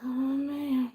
Oh man.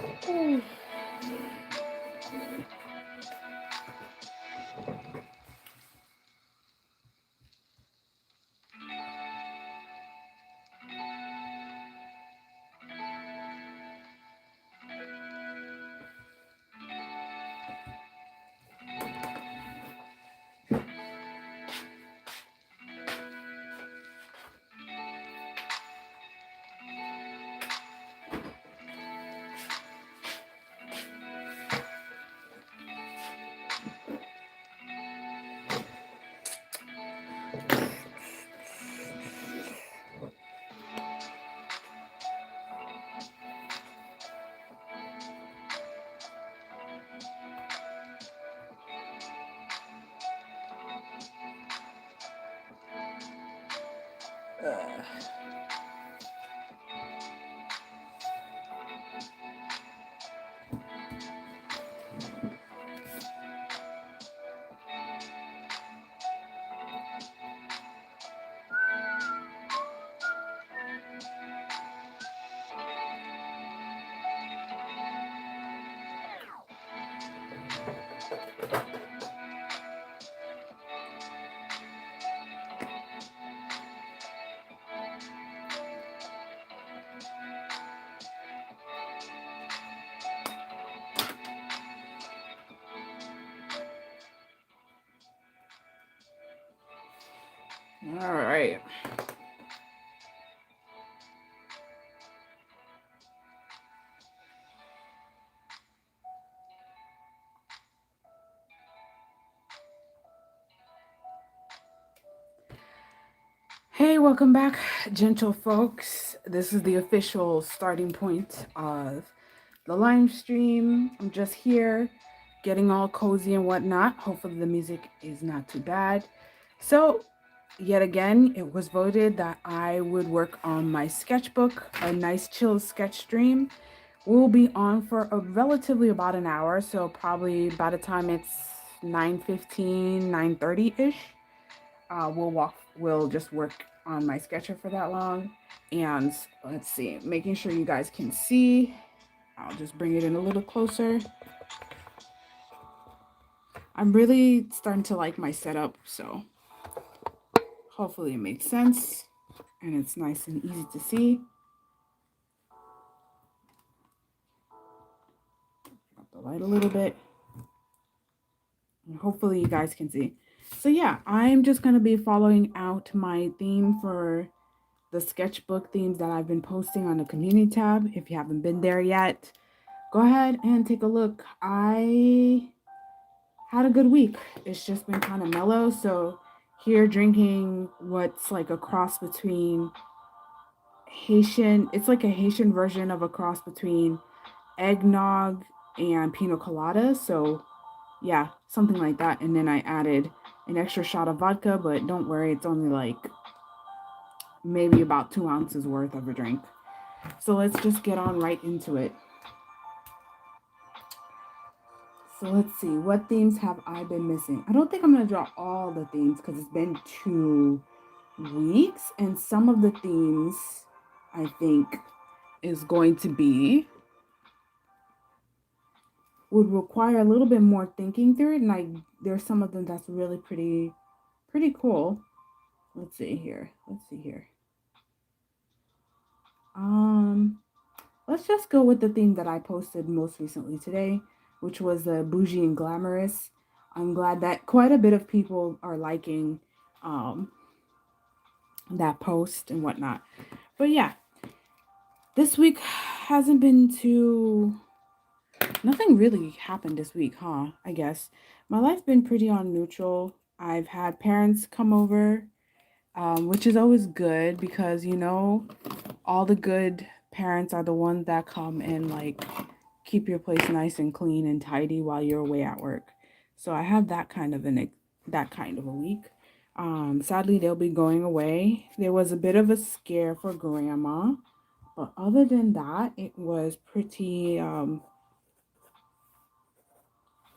Mm. All right. Hey, welcome back, gentle folks. This is the official starting point of the live stream. I'm just here getting all cozy and whatnot. Hopefully, the music is not too bad. So, yet again, it was voted that I would work on my sketchbook, a nice chill sketch stream. We'll be on for a relatively about an hour, so probably by the time it's 9:15, 9:30-ish, we'll just work on my sketcher for that long. And let's see, making sure you guys can see. I'll just bring it in a little closer. I'm really starting to like my setup, so hopefully it makes sense and it's nice and easy to see. Drop the light a little bit. And hopefully you guys can see. So yeah, I'm just going to be following out my theme for the sketchbook themes that I've been posting on the community tab. If you haven't been there yet, go ahead and take a look. I had a good week. It's just been kind of mellow. So here drinking what's like a cross between Haitian, it's like a Haitian version of a cross between eggnog and pina colada. So yeah, something like that. And then I added an extra shot of vodka, but don't worry, it's only like maybe about 2 ounces worth of a drink. So let's just get on right into it. So let's see, what themes have I been missing? I don't think I'm going to draw all the themes because it's been 2 weeks. And some of the themes I think is going to be, would require a little bit more thinking through it. And there's some of them that's really pretty cool. Let's see here. Let's just go with the theme that I posted most recently today, which was the bougie and glamorous. I'm glad that quite a bit of people are liking that post and whatnot. But yeah, this week hasn't been nothing really happened this week, huh? I guess. My life's been pretty on neutral. I've had parents come over, which is always good because, all the good parents are the ones that come and like keep your place nice and clean and tidy while you're away at work. So I have that kind of a week. Sadly, they'll be going away. There was a bit of a scare for grandma, but other than that, it was pretty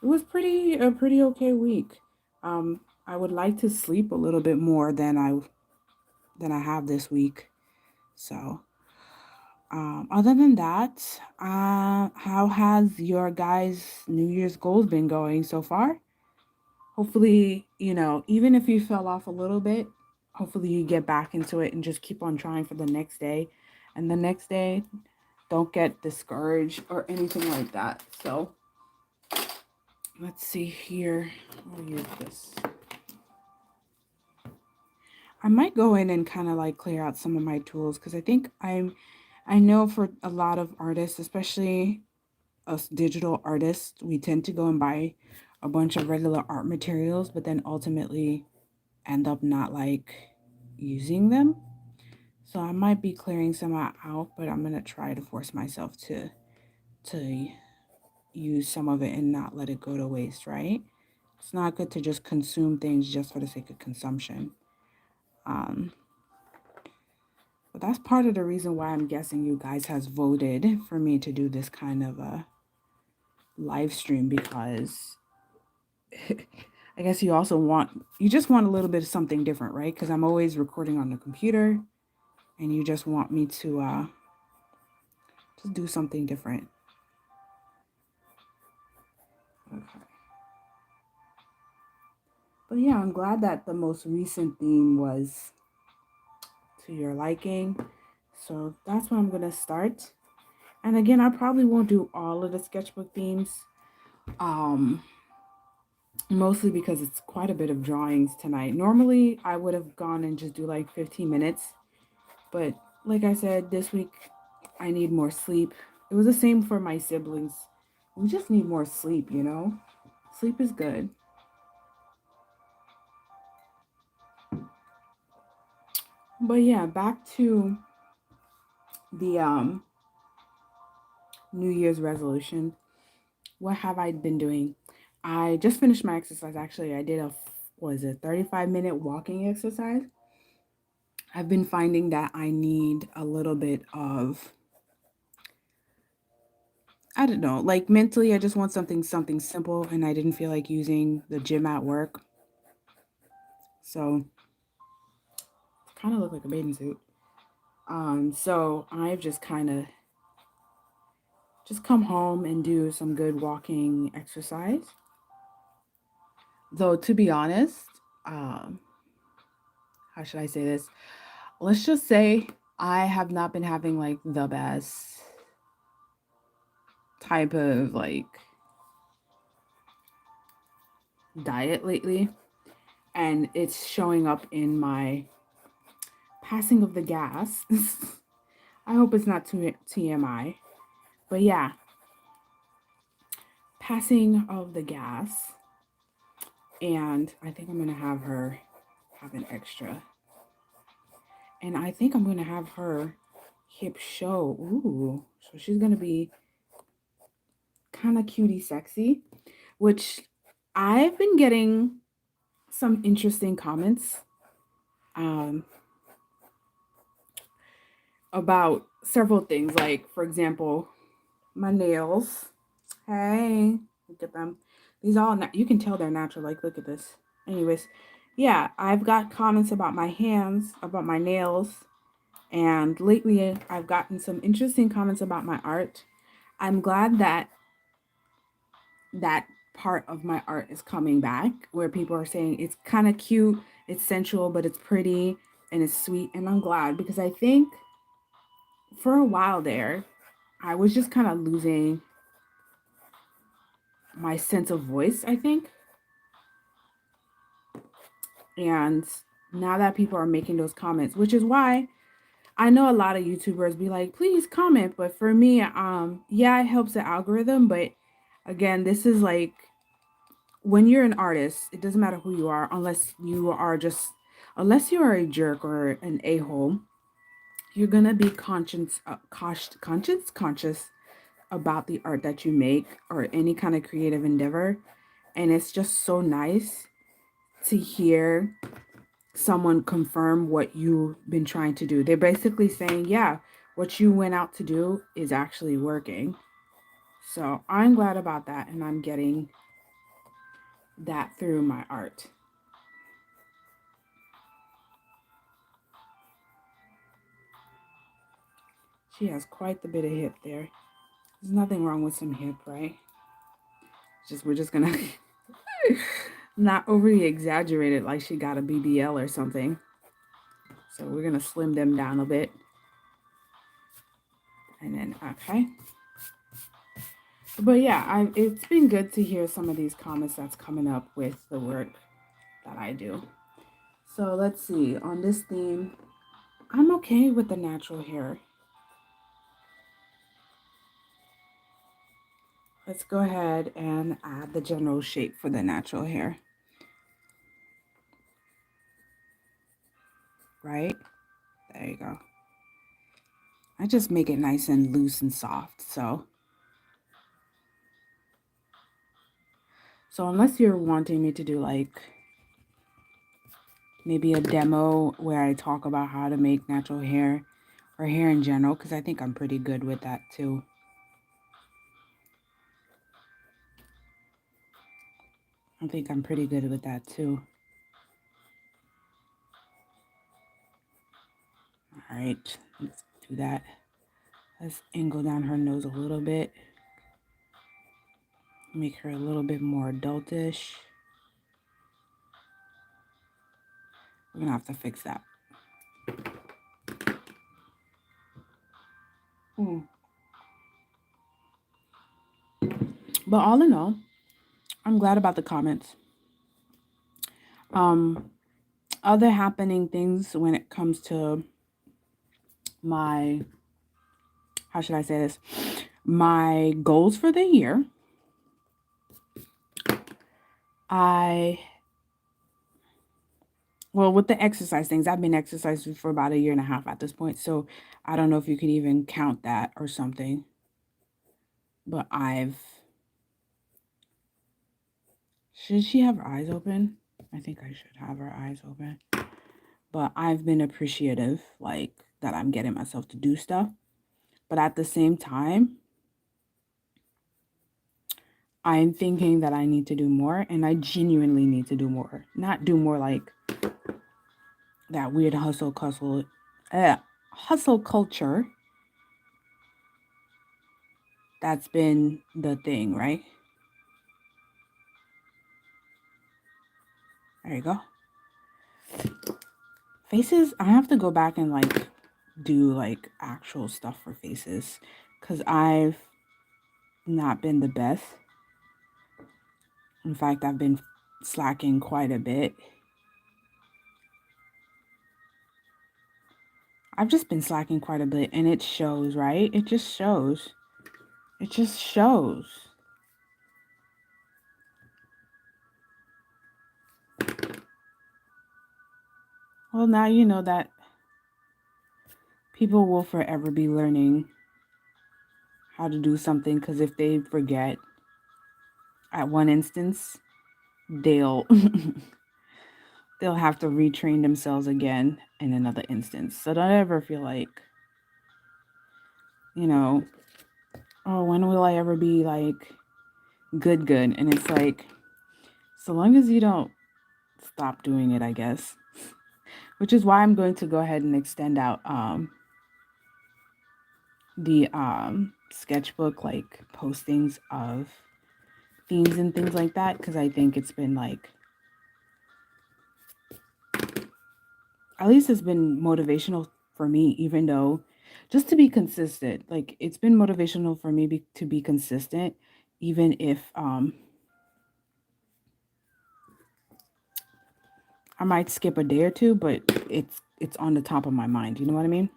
okay week. I would like to sleep a little bit more than I have this week. So, other than that, how has your guys' New Year's goals been going so far? Hopefully, even if you fell off a little bit, hopefully you get back into it and just keep on trying for the next day. And the next day, don't get discouraged or anything like that. So, let's see here. I'll use this. I might go in and kind of like clear out some of my tools because I know for a lot of artists, especially us digital artists, we tend to go and buy a bunch of regular art materials, but then ultimately end up not like using them. So I might be clearing some out, but I'm gonna try to force myself to use some of it and not let it go to waste, right? It's not good to just consume things just for the sake of consumption. Um, but that's part of the reason why I'm guessing you guys has voted for me to do this kind of a live stream because I guess you just want a little bit of something different, right? Because I'm always recording on the computer and you just want me to just do something different. Okay. But yeah, I'm glad that the most recent theme was to your liking. So that's what I'm going to start. And again, I probably won't do all of the sketchbook themes. Mostly because it's quite a bit of drawings tonight. Normally, I would have gone and just do like 15 minutes. But like I said, this week I need more sleep. It was the same for my siblings. We just need more sleep, Sleep is good. But yeah, back to the New Year's resolution. What have I been doing? I just finished my exercise actually. I did was a 35-minute walking exercise. I've been finding that I need a little bit of, I don't know, like mentally I just want something simple and I didn't feel like using the gym at work. So kind of look like a bathing suit. So I've just kind of just come home and do some good walking exercise. Though to be honest, um, how should I say this? Let's just say I have not been having like the best type of like diet lately, and it's showing up in my passing of the gas. I hope it's not too TMI, but yeah, passing of the gas, and I think I'm gonna have her have an extra, and I think I'm gonna have her hip show. Ooh, so she's gonna be kind of cutie sexy, which I've been getting some interesting comments um, about several things. Like, for example, my nails. Hey, look at them. These all, you can tell they're natural. Like, look at this. Anyways, yeah, I've got comments about my hands, about my nails, and lately I've gotten some interesting comments about my art. I'm glad that that part of my art is coming back where people are saying it's kind of cute, it's sensual, but it's pretty and it's sweet. And I'm glad because I think for a while there, I was just kind of losing my sense of voice, I think. And now that people are making those comments, which is why I know a lot of YouTubers be like, please comment. But for me, yeah, it helps the algorithm. But again, this is like when you're an artist, it doesn't matter who you are, unless you are a jerk or an a-hole, you're gonna be conscious about the art that you make or any kind of creative endeavor. And it's just so nice to hear someone confirm what you've been trying to do. They're basically saying, yeah, what you went out to do is actually working. So I'm glad about that, and I'm getting that through my art. She has quite the bit of hip there. There's nothing wrong with some hip, right? Just we're just gonna not overly exaggerate it like she got a BBL or something. So we're gonna slim them down a bit. And then okay. But yeah, it's been good to hear some of these comments that's coming up with the work that I do. So let's see, on this theme, I'm okay with the natural hair. Let's go ahead and add the general shape for the natural hair. Right? There you go. I just make it nice and loose and soft. So unless you're wanting me to do like maybe a demo where I talk about how to make natural hair or hair in general, because I think I'm pretty good with that too. I think I'm pretty good with that too. All right, let's do that. Let's angle down her nose a little bit. Make her a little bit more adultish. We're gonna have to fix that. But all in all, I'm glad about the comments. Other happening things when it comes to my, how should I say this? My goals for the year. Well, with the exercise things, I've been exercising for about a year and a half at this point. So I don't know if you could even count that or something. But should she have her eyes open? I think I should have our eyes open. But I've been appreciative, like, that I'm getting myself to do stuff. But at the same time, I'm thinking that I need to do more, and I genuinely need to do more. Not do more like that weird hustle culture that's been the thing, right? There you go. Faces, I have to go back and like do like actual stuff for faces because I've not been the best. In fact, I've been slacking quite a bit. I've just been slacking quite a bit and it shows, right? It just shows. It just shows. Well, now you know that people will forever be learning how to do something because if they forget at one instance, they'll they'll have to retrain themselves again in another instance. So don't ever feel like, you know, oh, when will I ever be like good? And it's like, so long as you don't stop doing it, I guess. Which is why I'm going to go ahead and extend out the sketchbook like postings of themes and things like that because I think it's been like, at least it's been motivational for me, even though just to be consistent, like it's been motivational for me to be consistent, even if I might skip a day or two, but it's on the top of my mind. You know what I mean?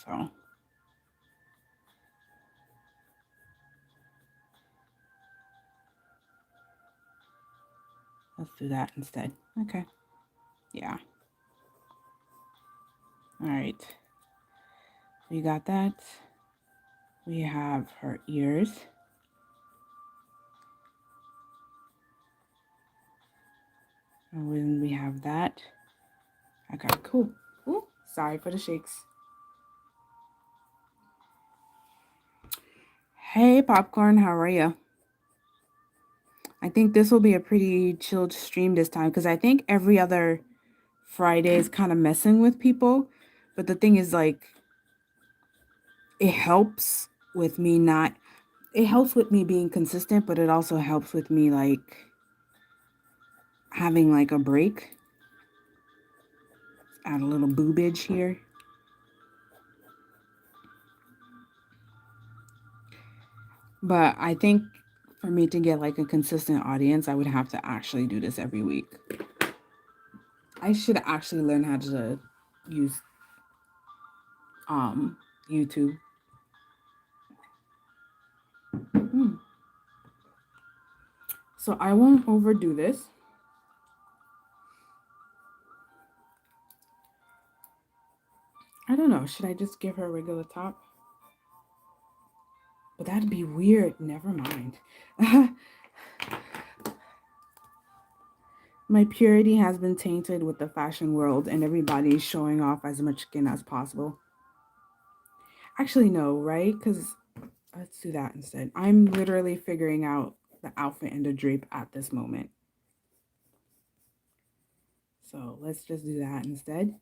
So let's do that instead. Okay. Yeah. All right. We got that. We have her ears. And when we have that, okay, cool. Ooh, sorry for the shakes. Hey, Popcorn, how are you? I think this will be a pretty chilled stream this time because I think every other Friday is kind of messing with people. But the thing is, like, it helps with me not, it helps with me being consistent, but it also helps with me, like, having, like, a break. Add a little boobage here. But I think for me to get, like, a consistent audience, I would have to actually do this every week. I should actually learn how to use YouTube. Hmm. So I won't overdo this. I don't know. Should I just give her a regular top? But that'd be weird. Never mind. My purity has been tainted with the fashion world and everybody's showing off as much skin as possible. Actually, no, right? Because let's do that instead. I'm literally figuring out the outfit and the drape at this moment. So let's just do that instead.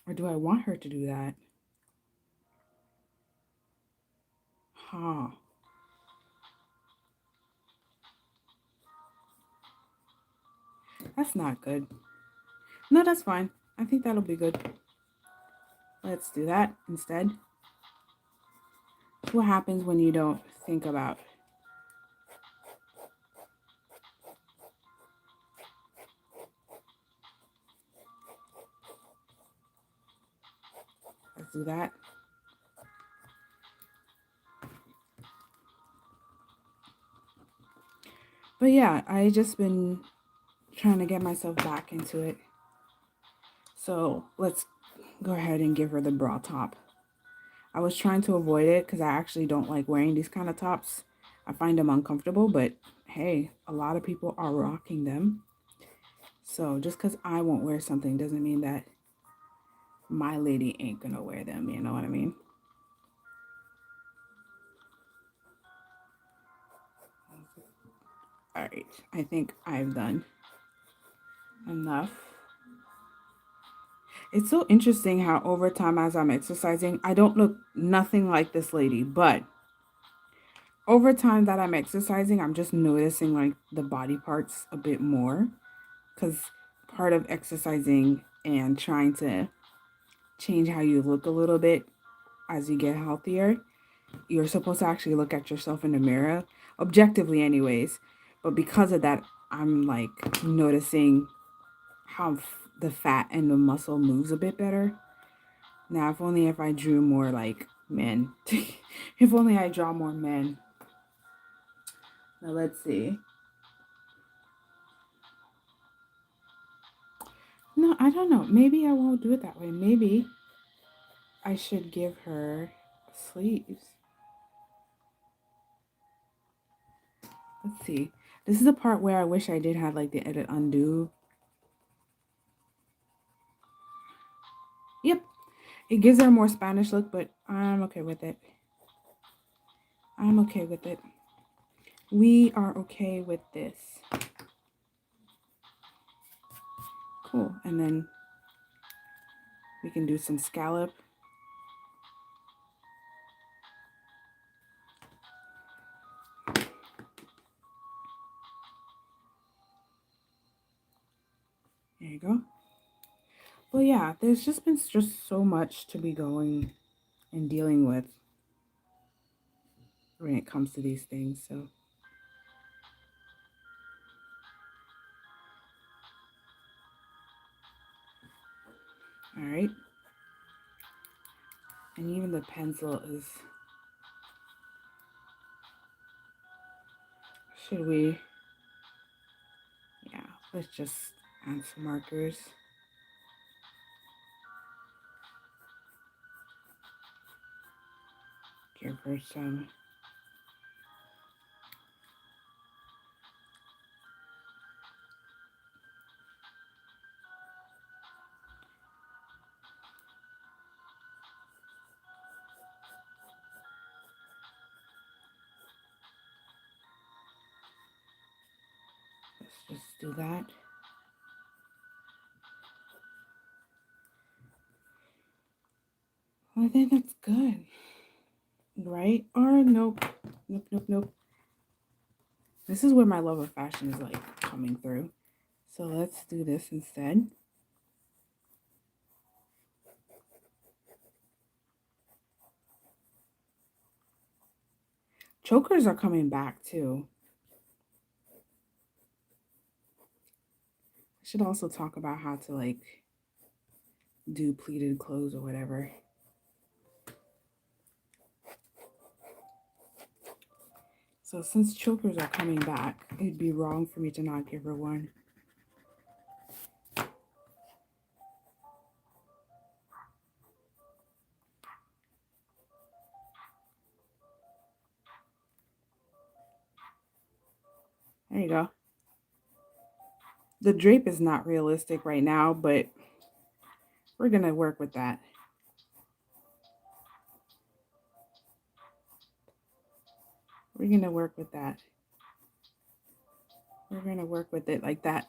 Or do I want her to do that? Huh. That's not good. No, that's fine. I think that'll be good. Let's do that instead. What happens when you don't think about? Let's do that. But yeah, I just been trying to get myself back into it. So let's go ahead and give her the bra top. I was trying to avoid it because I actually don't like wearing these kind of tops. I find them uncomfortable, but hey, a lot of people are rocking them. So just because I won't wear something doesn't mean that my lady ain't gonna wear them, you know what I mean? All right, I think I've done enough. It's so interesting how over time as I'm exercising, I don't look nothing like this lady, but over time that I'm exercising, I'm just noticing like the body parts a bit more because part of exercising and trying to change how you look a little bit as you get healthier, you're supposed to actually look at yourself in the mirror, objectively, anyways. But because of that, I'm like noticing how the fat and the muscle moves a bit better. Now, if only if I drew more like men. If only I draw more men. Now, let's see. No, I don't know. Maybe I won't do it that way. Maybe I should give her sleeves. Let's see. This is the part where I wish I did have like the edit undo. Yep. It gives her a more Spanish look, but I'm okay with it. I'm okay with it. We are okay with this. Cool. And then we can do some scallop. There you go. Well, yeah, there's just been just so much to be going and dealing with when it comes to these things. So, all right. And even the pencil is, should we, yeah, let's just add some markers. Give her some. Let's just do that. Well, I think that's good. Right? Or nope. Nope, nope, nope. This is where my love of fashion is like coming through. So let's do this instead. Chokers are coming back too. I should also talk about how to like do pleated clothes or whatever. So since chokers are coming back, it'd be wrong for me to not give her one. There you go. The drape is not realistic right now, but we're going to work with that. We're going to work with that. We're going to work with it like that.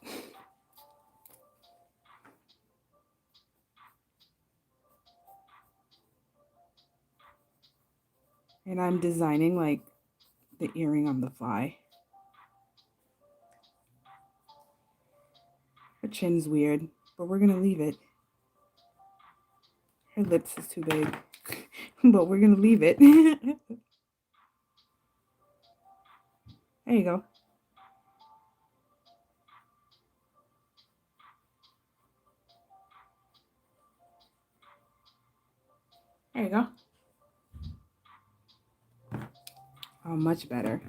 And I'm designing like the earring on the fly. Her chin's weird, but we're going to leave it. Her lips is too big, but we're going to leave it. There you go. There you go. Oh, much better.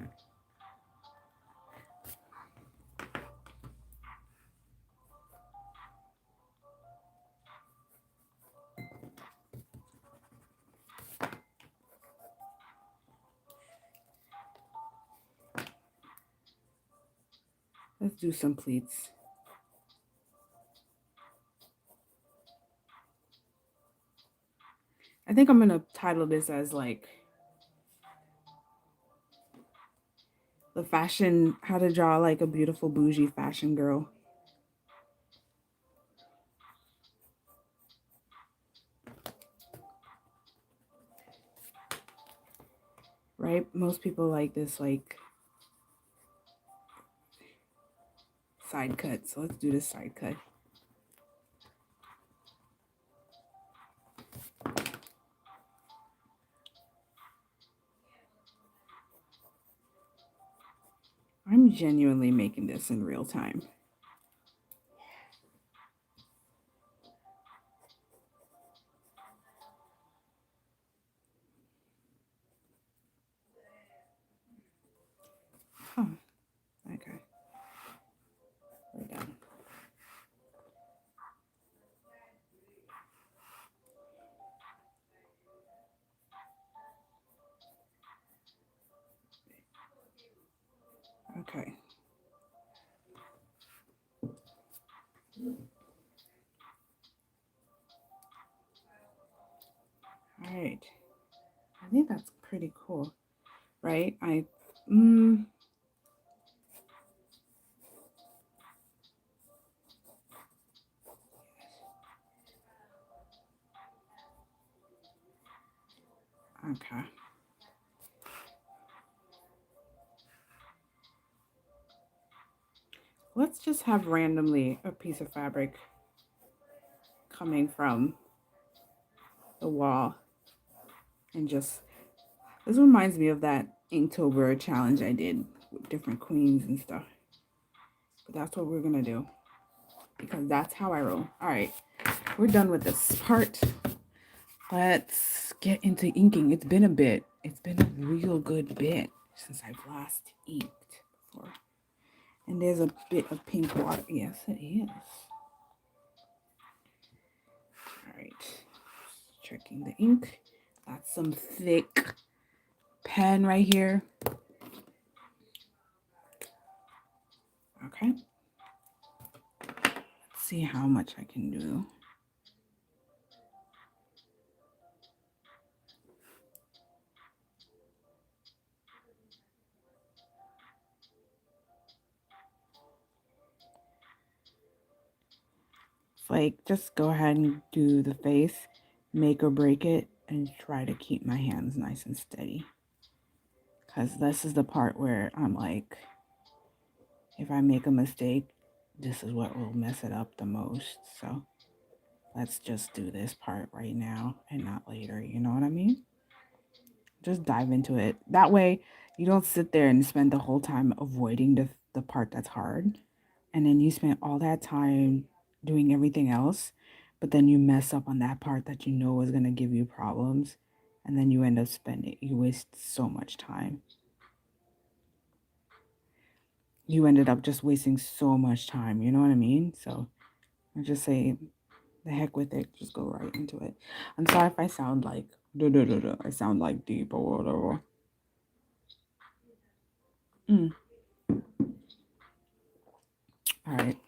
Let's do some pleats. I think I'm gonna title this as like the fashion, how to draw like a beautiful bougie fashion girl. Right? Most people like this like side cut. So let's do this side cut. I'm genuinely making this in real time. Huh. Okay. We're done. Okay. All right. I think that's pretty cool, right? Okay. Let's just have randomly a piece of fabric coming from the wall and just, this reminds me of that Inktober challenge I did with different queens and stuff. But that's what we're gonna do because that's how I roll. All right, we're done with this part. Let's get into inking. It's been a bit. It's been a real good bit since I've last inked before. And there's a bit of pink water. Yes, it is. All right. Checking the ink. That's some thick pen right here. Okay. Let's see how much I can do. Like, just go ahead and do the face, make or break it, and try to keep my hands nice and steady. Because this is the part where I'm like, if I make a mistake, this is what will mess it up the most. So let's just do this part right now and not later. You know what I mean? Just dive into it. That way, you don't sit there and spend the whole time avoiding the part that's hard. And then you spend all that time doing everything else, but then you mess up on that part that you know is going to give you problems. And then you end up you waste so much time. You ended up just wasting so much time. You know what I mean? So I just say, the heck with it. Just go right into it. I'm sorry if I sound like, I sound like deep or whatever. All right.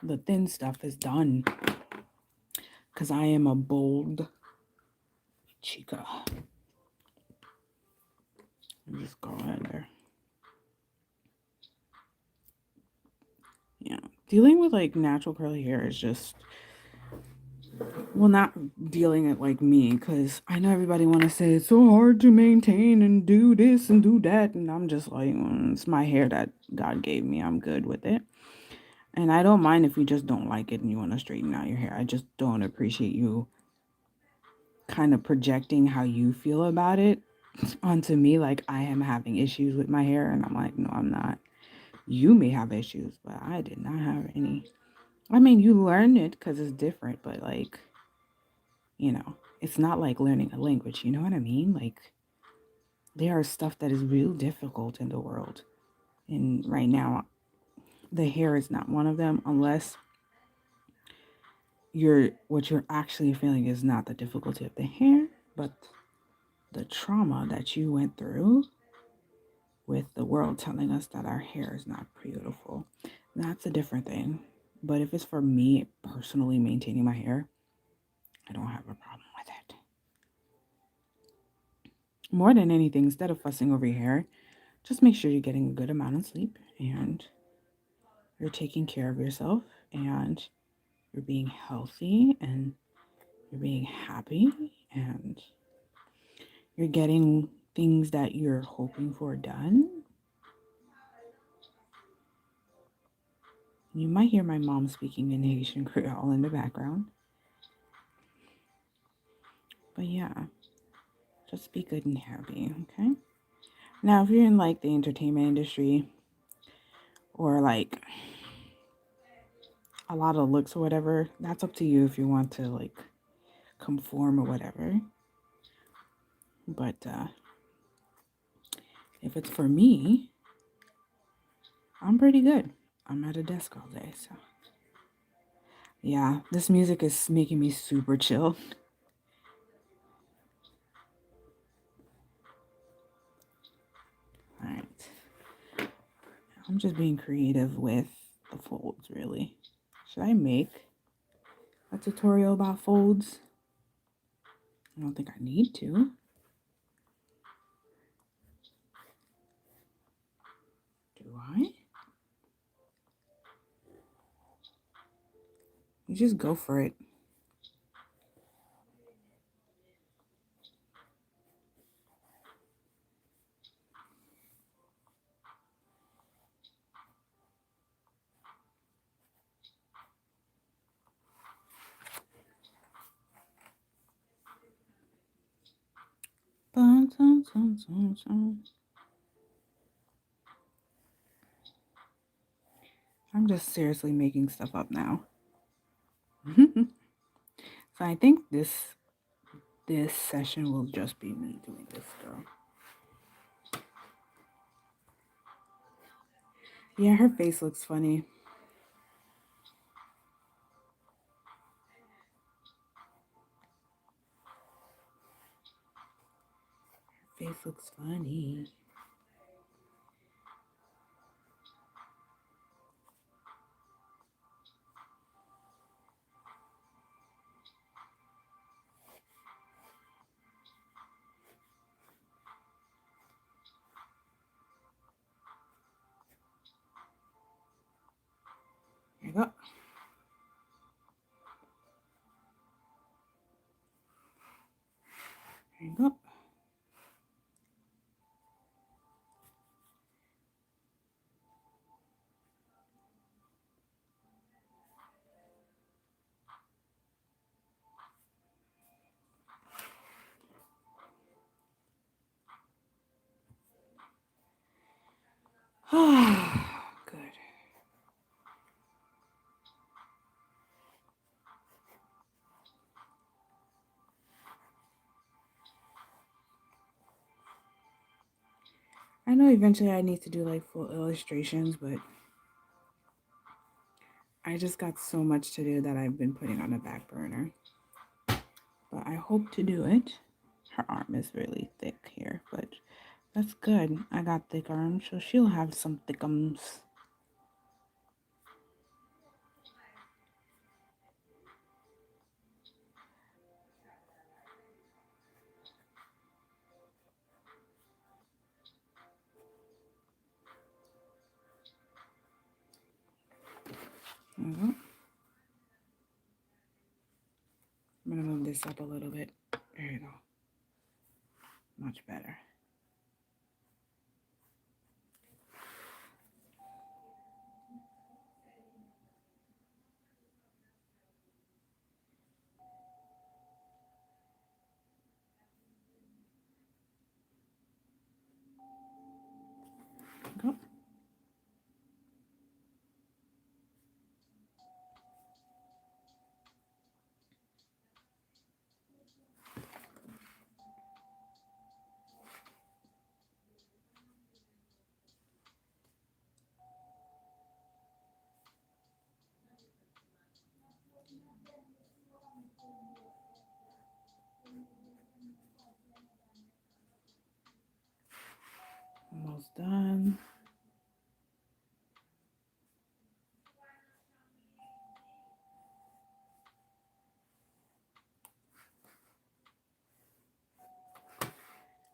The thin stuff is done because I am a bold chica. Just go in there. Yeah. Dealing with like natural curly hair is just, well, not dealing it like me, because I know everybody want to say it's so hard to maintain and do this and do that, and I'm just like, it's my hair that God gave me. I'm good with it. And I don't mind if you just don't like it and you want to straighten out your hair. I just don't appreciate you kind of projecting how you feel about it onto me. Like I am having issues with my hair, and I'm like, no, I'm not. You may have issues, but I did not have any. I mean, you learn it because it's different, but like, it's not like learning a language. You know what I mean? Like, there are stuff that is real difficult in the world. And right now, the hair is not one of them unless what you're actually feeling is not the difficulty of the hair, but the trauma that you went through with the world telling us that our hair is not beautiful. That's a different thing. But if it's for me personally maintaining my hair, I don't have a problem with it. More than anything, instead of fussing over your hair, just make sure you're getting a good amount of sleep and you're taking care of yourself and you're being healthy and you're being happy and you're getting things that you're hoping for done. You might hear my mom speaking in Haitian Creole in the background. But yeah, just be good and happy, okay? Now, if you're in like the entertainment industry or like a lot of looks or whatever, that's up to you if you want to like conform or whatever. But if it's for me, I'm pretty good. I'm at a desk all day, so yeah, this music is making me super chill. All right, I'm just being creative with the folds, really. Should I make a tutorial about folds? I don't think I need to. Do I? You just go for it. Dun, dun, dun, dun, dun. I'm just seriously making stuff up now. So I think this session will just be me doing this, girl. Yeah, her face looks funny. Her face looks funny. There you go. There you go. Good. I know eventually I need to do like full illustrations, but I just got so much to do that I've been putting on the back burner. But I hope to do it. Her arm is really thick here, but that's good. I got thick arms, so she'll have some thickums. I'm gonna move this up a little bit. There you go. Much better. Go. almost done.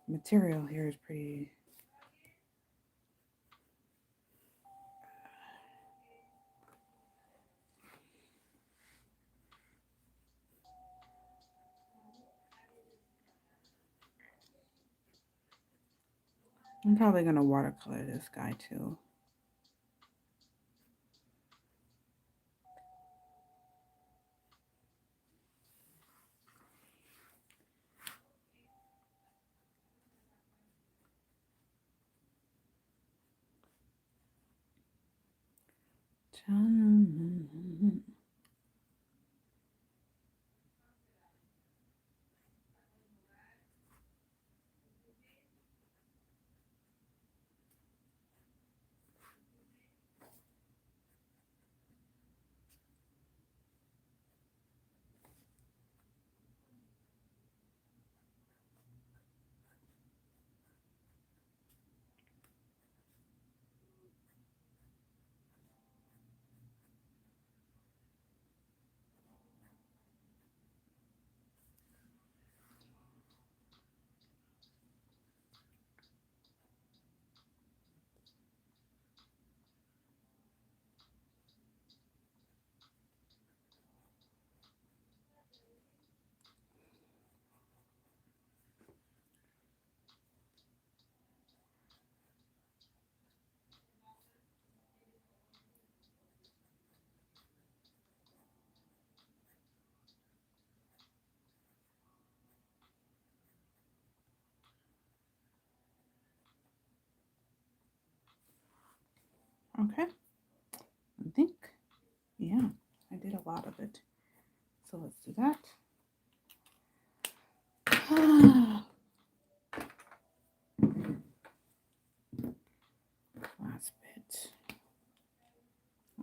Material here is pretty. I'm probably going to watercolor this guy too. Okay, I think, yeah, I did a lot of it. So let's do that. Last bit.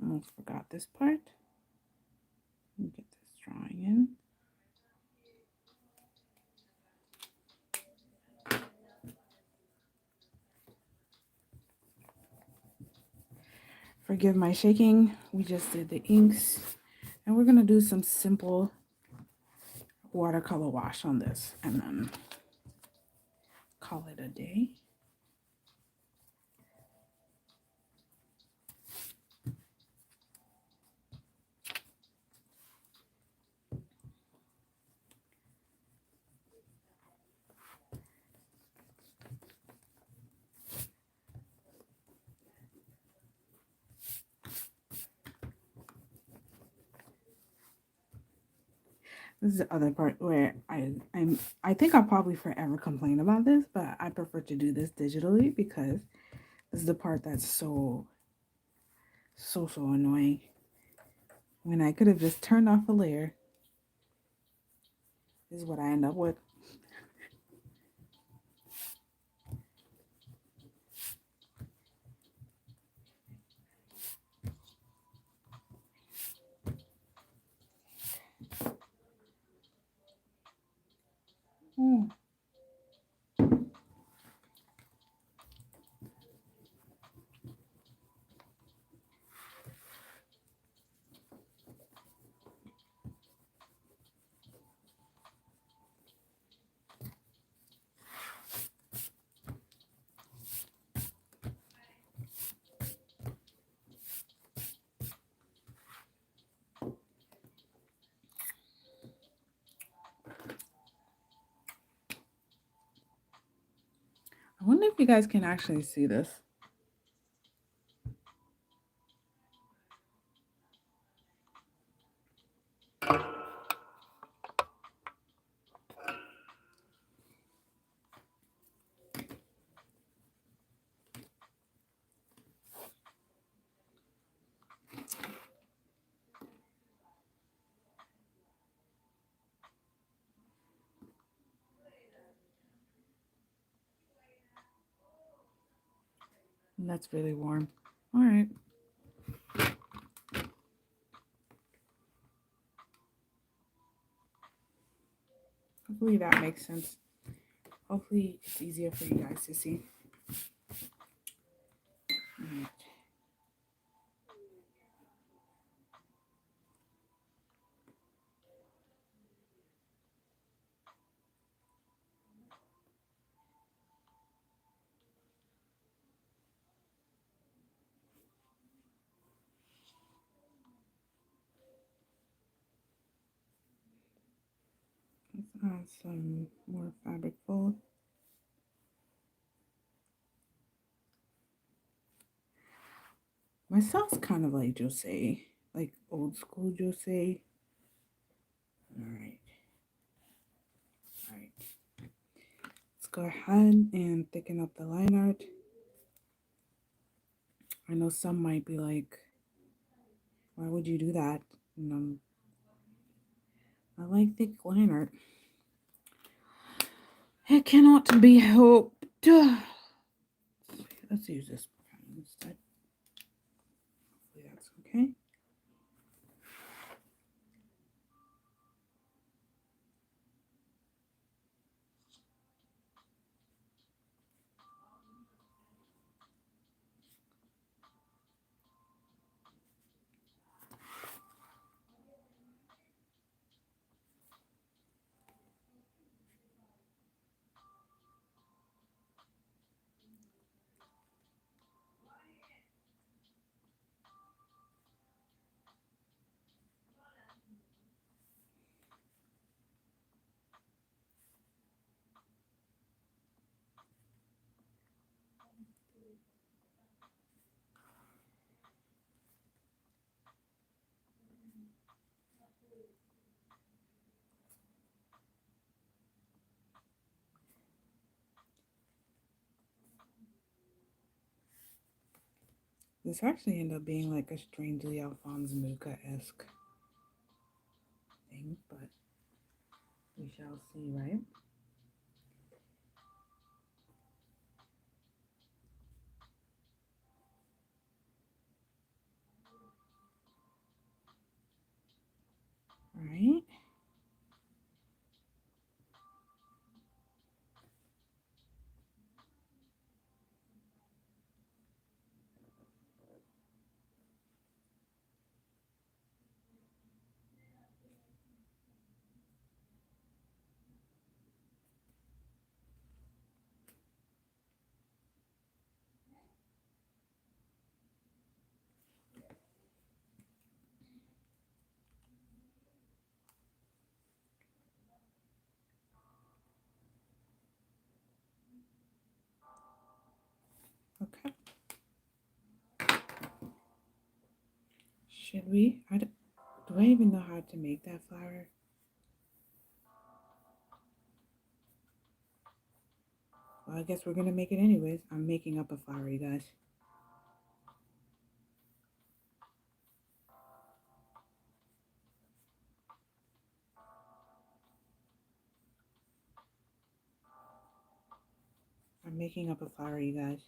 Almost forgot this part. Let me get this drawing in. Forgive my shaking. We just did the inks, and we're going to do some simple watercolor wash on this and then call it a day. This is the other part where I think I'll probably forever complain about this, but I prefer to do this digitally because this is the part that's so annoying. When I could have just turned off a layer, this is what I end up with. Oh. I wonder if you guys can actually see this. That's really warm. All right. Hopefully that makes sense. Hopefully it's easier for you guys to see. Let's add some more fabric fold. My style's kind of like Jose, like old school Jose. All right. All right. Let's go ahead and thicken up the line art. I know some might be like, why would you do that? I like thick line art. It cannot be helped. Let's use this pen instead. Hopefully that's okay. This actually ended up being like a strangely Alphonse Mucha-esque thing, but we shall see, right? All right. Okay. Should we? Do I even know how to make that flower? Well, I guess we're gonna make it anyways. I'm making up a flower, you guys. I'm making up a flower, you guys.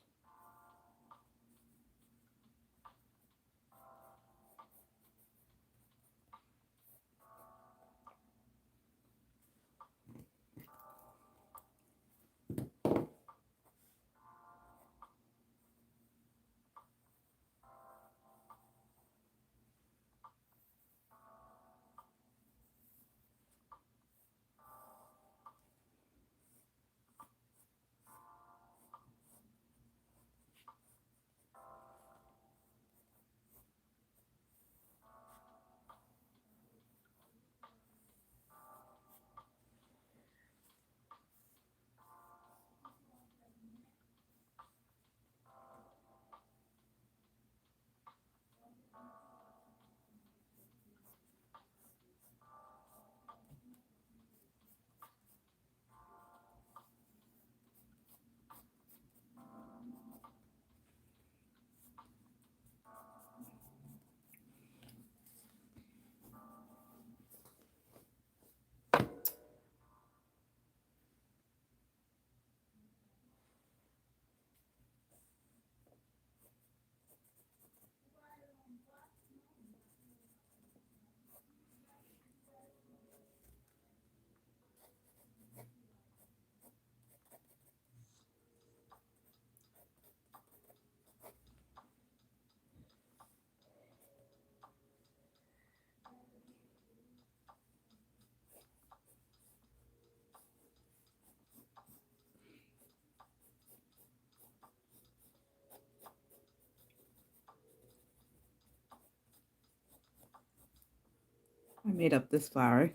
I made up this flower.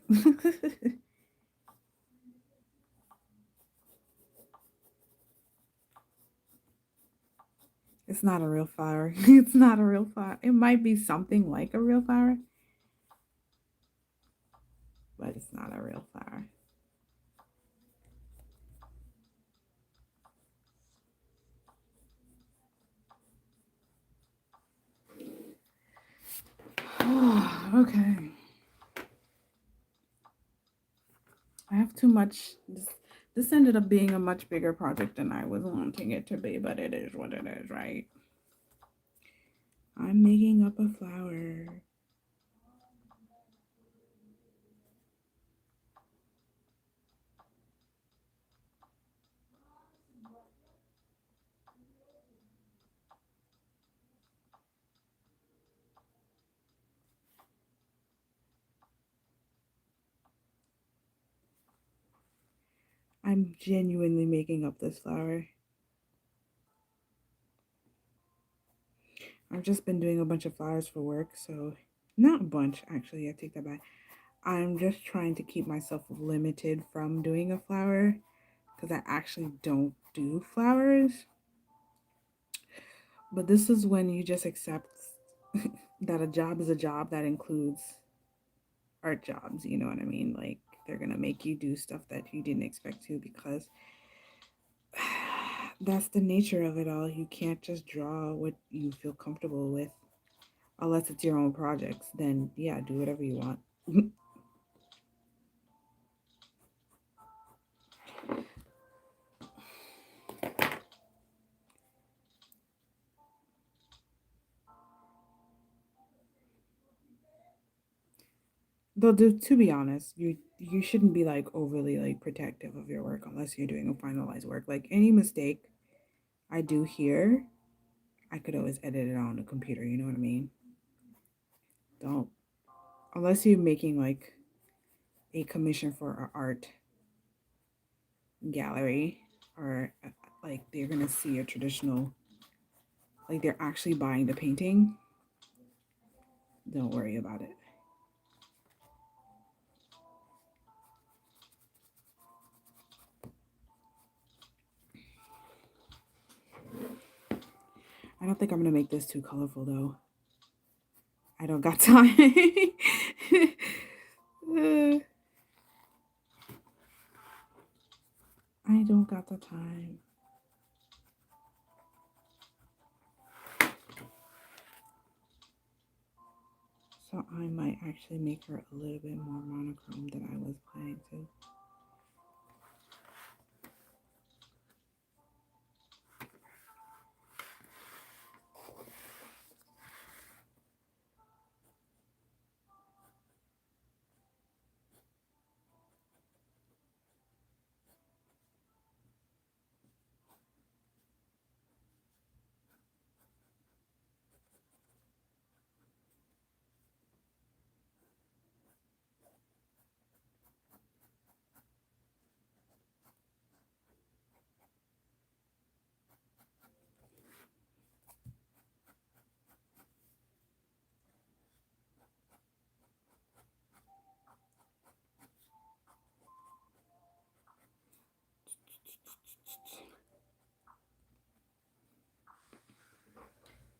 It's not a real flower. It's not a real flower. It might be something like a real flower, but it's not a real flower. Okay. I have too much. This ended up being a much bigger project than I was wanting it to be, but it is what it is, right? I'm making up a flower. I'm genuinely making up this flower. I've just been doing a bunch of flowers for work, so not a bunch, actually, I take that back. I'm just trying to keep myself limited from doing a flower because I actually don't do flowers. But this is when you just accept that a job is a job that includes art jobs, you know what I mean? Like they're gonna make you do stuff that you didn't expect to because that's the nature of it all. You can't just draw what you feel comfortable with unless it's your own projects. Then yeah, do whatever you want. Though to be honest, you shouldn't be like overly like protective of your work unless you're doing a finalized work. Like any mistake I do here, I could always edit it on the computer, you know what I mean? Don't unless you're making like a commission for an art gallery or like they're gonna see a traditional like they're actually buying the painting, don't worry about it. I don't think I'm gonna make this too colorful though. I don't got time. I don't got the time. So I might actually make her a little bit more monochrome than I was planning to.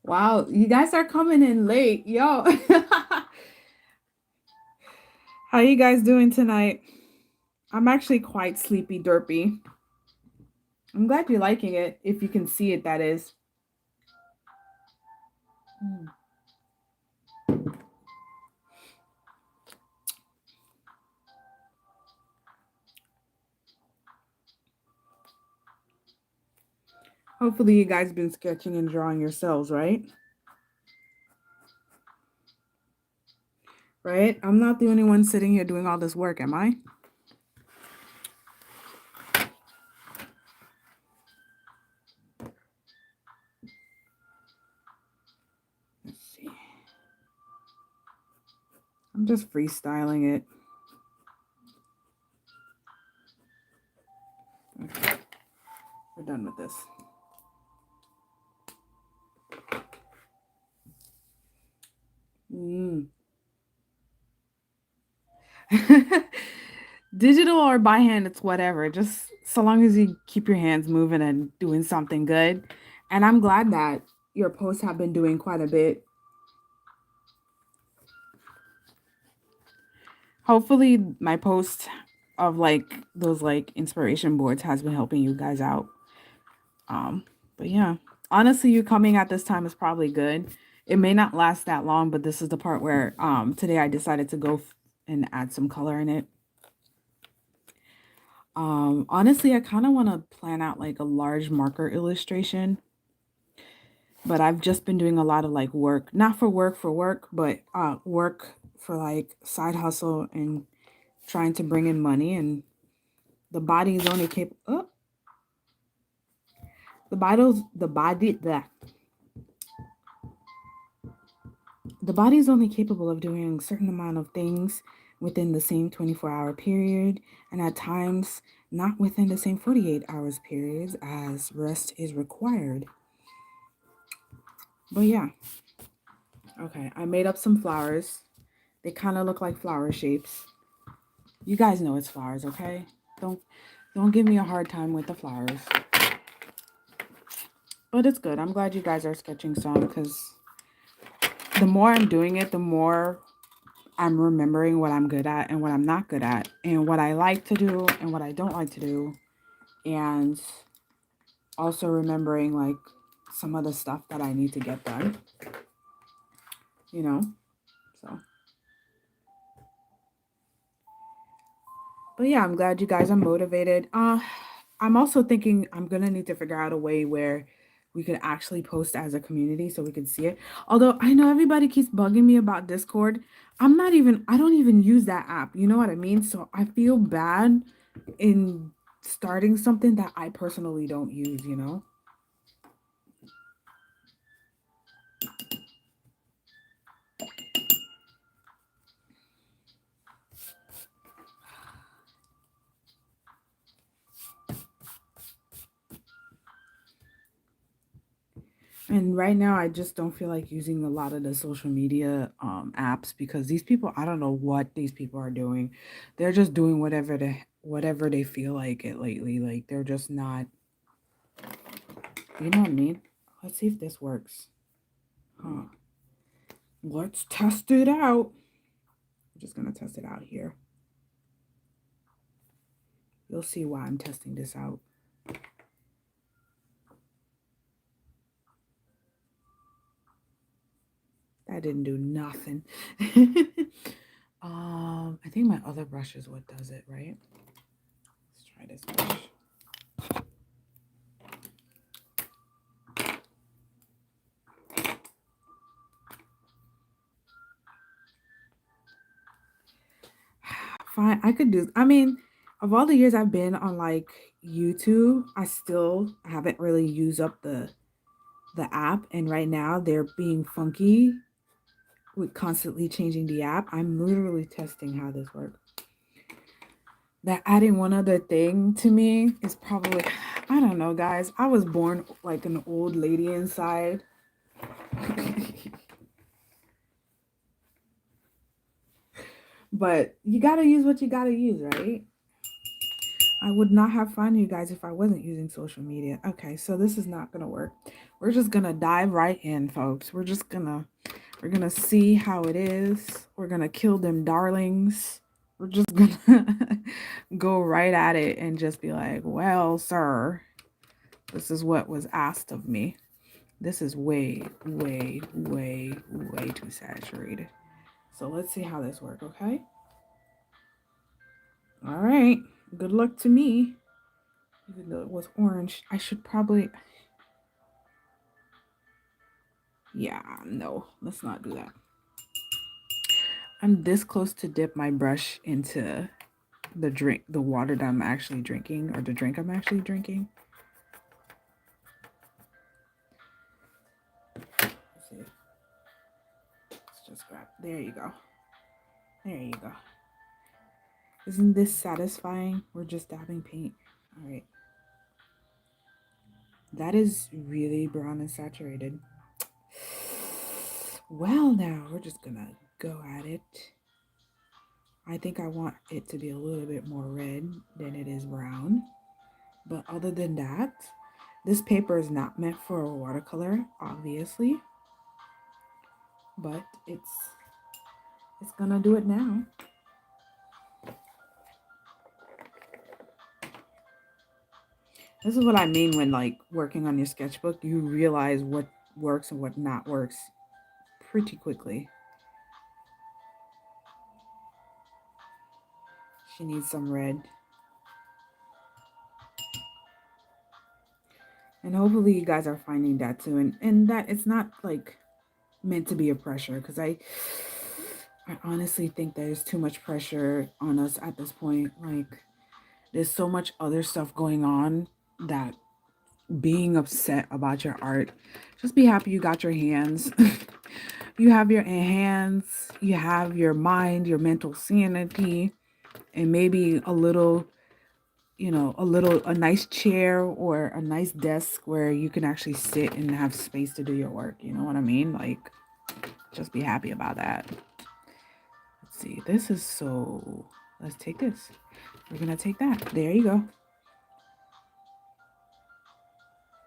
Wow, you guys are coming in late. Yo. How you guys doing tonight? I'm actually quite sleepy derpy. I'm glad you're liking it, if you can see it, that is. Mm. Hopefully you guys been sketching and drawing yourselves, right? Right? I'm not the only one sitting here doing all this work, am I? Let's see. I'm just freestyling it. Okay. We're done with this. Mm. Digital or by hand, it's whatever. Just so long as you keep your hands moving and doing something good. And I'm glad that your posts have been doing quite a bit. Hopefully my post of like those like inspiration boards has been helping you guys out. Um, but yeah, honestly, you coming at this time is probably good. It may not last that long, but this is the part where today I decided to go and add some color in it. Honestly, I kind of want to plan out like a large marker illustration, but I've just been doing a lot of like work, not for work, but work for like side hustle and trying to bring in money, and the body is only capable the body is only capable of doing a certain amount of things within the same 24-hour period, and at times not within the same 48 hours periods as rest is required. But yeah, okay, I made up some flowers. They kind of look like flower shapes. You guys know it's flowers, okay? Don't don't give me a hard time with the flowers. But it's good. I'm glad you guys are sketching some, because the more I'm doing it, the more I'm remembering what I'm good at and what I'm not good at, and what I like to do and what I don't like to do, and also remembering like some of the stuff that I need to get done, you know? So, but yeah, I'm glad you guys are motivated. I'm also thinking I'm gonna need to figure out a way where we could actually post as a community so we can see it. Although I know everybody keeps bugging me about Discord. I don't even use that app. You know what I mean? So I feel bad in starting something that I personally don't use, you know? And right now, I just don't feel like using a lot of the social media apps, because these people, I don't know what these people are doing. They're just doing whatever they feel like it lately. Like they're just not, you know what I mean? Let's see if this works. Huh. Let's test it out. I'm just gonna test it out here. You'll see why I'm testing this out. That didn't do nothing. I think my other brush is what does it, right? Let's try this brush. Fine, I could do. I mean, of all the years I've been on like YouTube, I still haven't really used up the app, and right now they're being funky with constantly changing the app. I'm literally testing how this works. That adding one other thing to me is probably, I don't know, guys. I was born like an old lady inside. But you gotta use what you gotta use, right? I would not have fun, you guys, if I wasn't using social media. Okay, so this is not gonna work. We're just gonna dive right in, folks. We're gonna see how it is. We're gonna kill them darlings. We're just gonna go right at it and just be like, well, sir, this is what was asked of me. This is way, way, way, way too saturated. So let's see how this works, okay? All right. Good luck to me. Even though it was orange, I should probably... Yeah, no, let's not do that. I'm this close to dip my brush into the water that I'm actually drinking, or the drink I'm actually drinking. Let's see. Let's just grab. There you go. There you go. Isn't this satisfying? We're just dabbing paint. All right. That is really brown and saturated. Well, now we're just gonna go at it. I think I want it to be a little bit more red than it is brown. But other than that, This paper is not meant for a watercolor, obviously, but it's gonna do it now. This is what I mean when like working on your sketchbook, you realize what works and what not works pretty quickly. She needs some red. And hopefully you guys are finding that too. And that it's not like meant to be a pressure, because I honestly think there's too much pressure on us at this point. Like there's so much other stuff going on that being upset about your art, just be happy you got your hands. You have your hands, you have your mind, your mental sanity, and maybe a little, a nice chair or a nice desk where you can actually sit and have space to do your work. You know what I mean? Like, just be happy about that. Let's see. Let's take this. We're going to take that. There you go.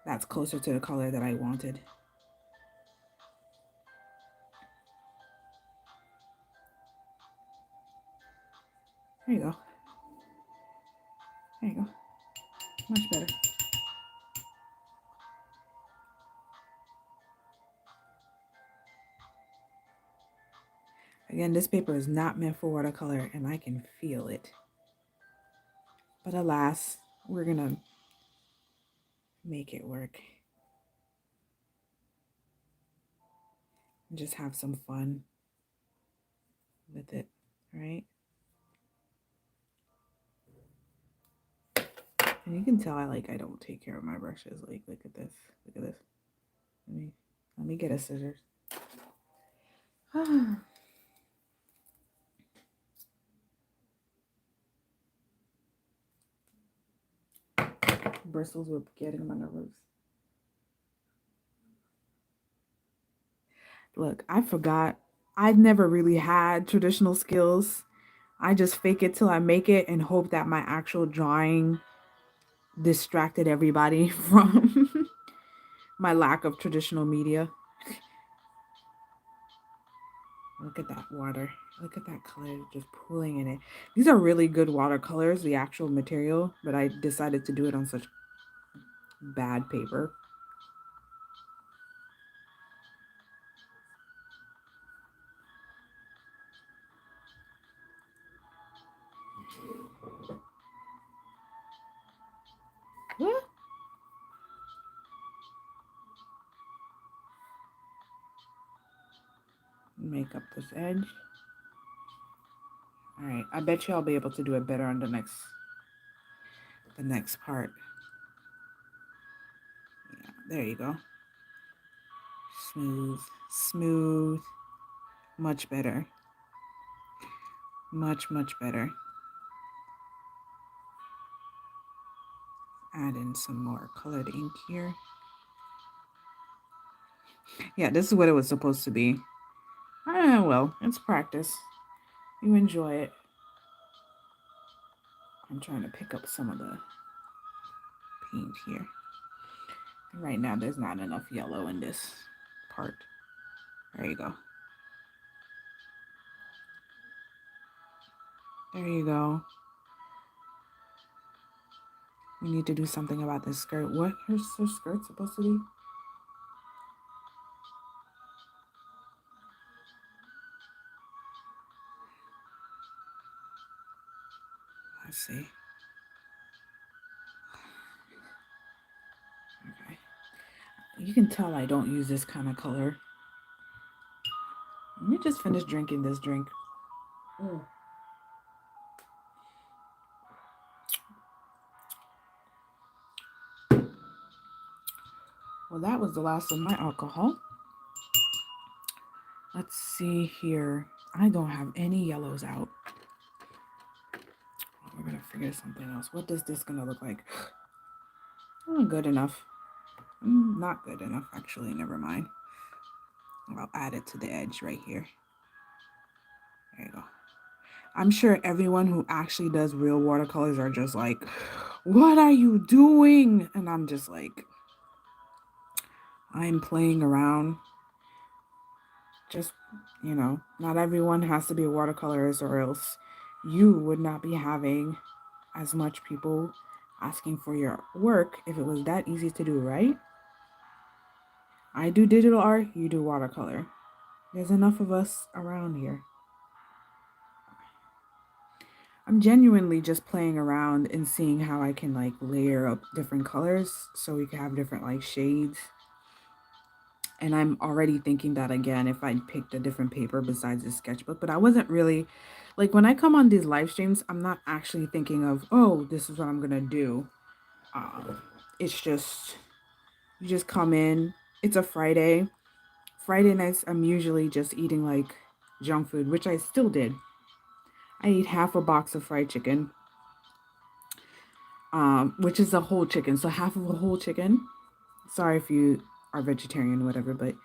That's closer to the color that I wanted. There you go. There you go. Much better. Again, this paper is not meant for watercolor, and I can feel it. But alas, we're going to make it work. And just have some fun with it, right? And you can tell I don't take care of my brushes. Like, look at this. Look at this. Let me get a scissors. Bristles were getting on my nerves. Look, I forgot. I've never really had traditional skills. I just fake it till I make it and hope that my actual drawing distracted everybody from my lack of traditional media. Look at that water. Look at that color just pooling in it. These are really good watercolors, the actual material, but I decided to do it on such bad paper. What? Make up this edge. All right, I bet you I'll be able to do it better on the next part. Yeah, there you go. Smooth, smooth, much better. Much, much better. Add in some more colored ink here. Yeah, this is what it was supposed to be. Well, it's practice. You enjoy it. I'm trying to pick up some of the paint here. Right now, there's not enough yellow in this part. There you go. There you go. We need to do something about this skirt. What is her skirt supposed to be? Let's see. Okay. You can tell I don't use this kind of color. Let me just finish drinking this drink. Mm. Well, that was the last of my alcohol. Let's see here. I don't have any yellows out. We're going to figure something else. What is this going to look like? Oh, good enough. Not good enough, actually. Never mind. I'll add it to the edge right here. There you go. I'm sure everyone who actually does real watercolors are just like, what are you doing? And I'm just like, I'm playing around. Just, not everyone has to be a watercolorist, or else you would not be having as much people asking for your work if it was that easy to do, right? I do digital art, you do watercolor. There's enough of us around here. I'm genuinely just playing around and seeing how I can like layer up different colors so we can have different like shades. And I'm already thinking that again if I picked a different paper besides the sketchbook. But I wasn't really like when I come on these live streams, I'm not actually thinking of, oh, this is what I'm gonna do. It's just you just come in. It's a Friday. Friday nights I'm usually just eating like junk food, which I still did. I ate half a box of fried chicken, which is a whole chicken. So half of a whole chicken. Sorry if you are vegetarian or whatever, but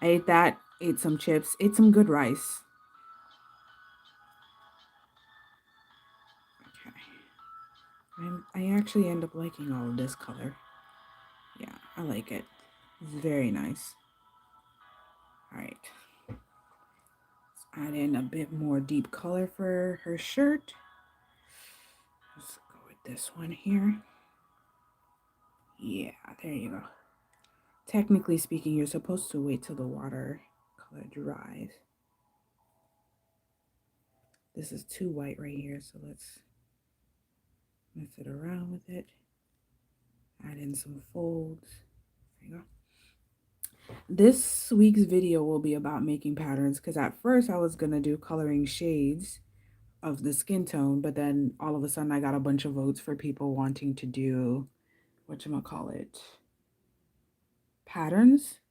I ate that, ate some chips, ate some good rice. Okay. I actually end up liking all of this color. Yeah, I like it. It's very nice. All right. Let's add in a bit more deep color for her shirt. Let's go with this one here. Yeah, there you go. Technically speaking, you're supposed to wait till the water color dries. This is too white right here, so let's mess it around with it. Add in some folds. There you go. This week's video will be about making patterns because at first I was going to do coloring shades of the skin tone, but then all of a sudden I got a bunch of votes for people wanting to do, whatchamacallit, patterns.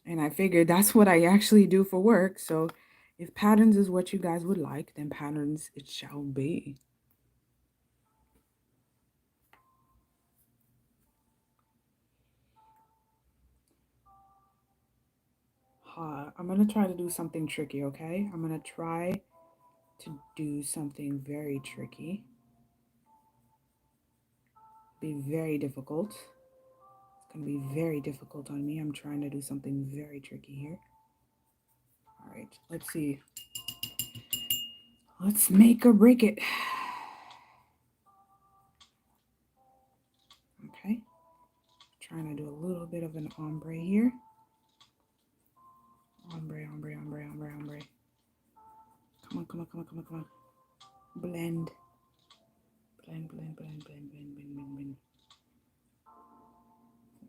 And I figured that's what I actually do for work. So if patterns is what you guys would like, then patterns it shall be. I'm going to try to do something tricky, okay? I'm going to try to do something very tricky. Be very difficult. It's going to be very difficult on me. I'm trying to do something very tricky here. All right, let's see. Let's make or break it. Okay. Trying to do a little bit of an ombre here. Ombre, ombre, ombre, ombre, ombre. Come on, come on, come on, come on, come on. Blend. Blend, blend, blend, blend, blend, blend, blend, blend.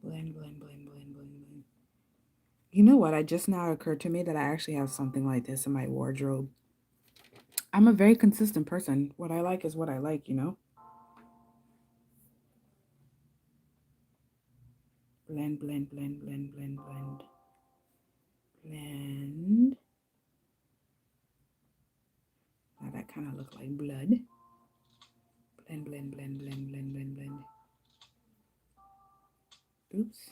Blend, blend, blend, blend, blend, blend. You know what? It just now occurred to me that I actually have something like this in my wardrobe. I'm a very consistent person. What I like is what I like, you know? Blend, blend, blend, blend, blend, blend. Blend. Now that kind of look like blood. Blend, blend, blend, blend, blend, blend, blend. Oops.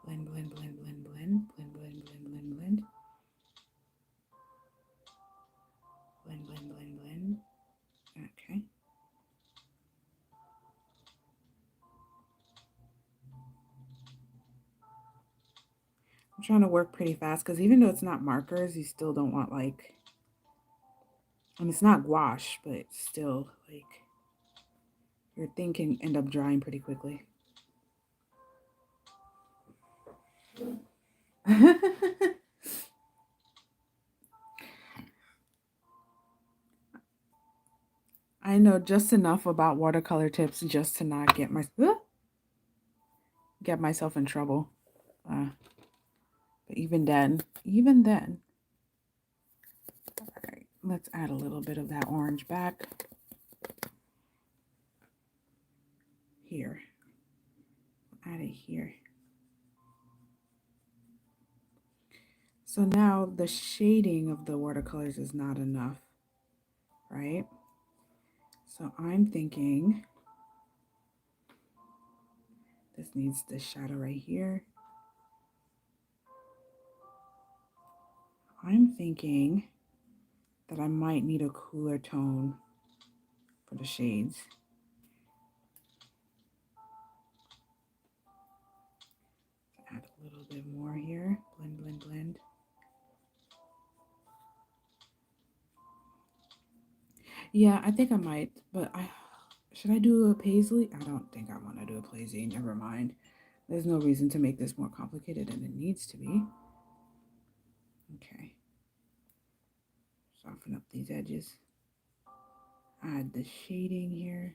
Blend, blend, blend, blend, blend, blend, blend, blend, blend, blend. Blend, blend, blend, blend. Okay. I'm trying to work pretty fast because even though it's not markers, you still don't want like, and it's not gouache, but still like your thing can end up drying pretty quickly. I know just enough about watercolor tips just to not get myself in trouble. But even then, all right, let's add a little bit of that orange back here. Add it here. So now the shading of the watercolors is not enough, right? So I'm thinking this needs the shadow right here. I'm thinking that I might need a cooler tone for the shades. bit more here. Blend, blend, blend. Yeah, I think I might, but should I do a paisley? I don't think I want to do a paisley. Never mind. There's no reason to make this more complicated than it needs to be. Okay. Soften up these edges. Add the shading here.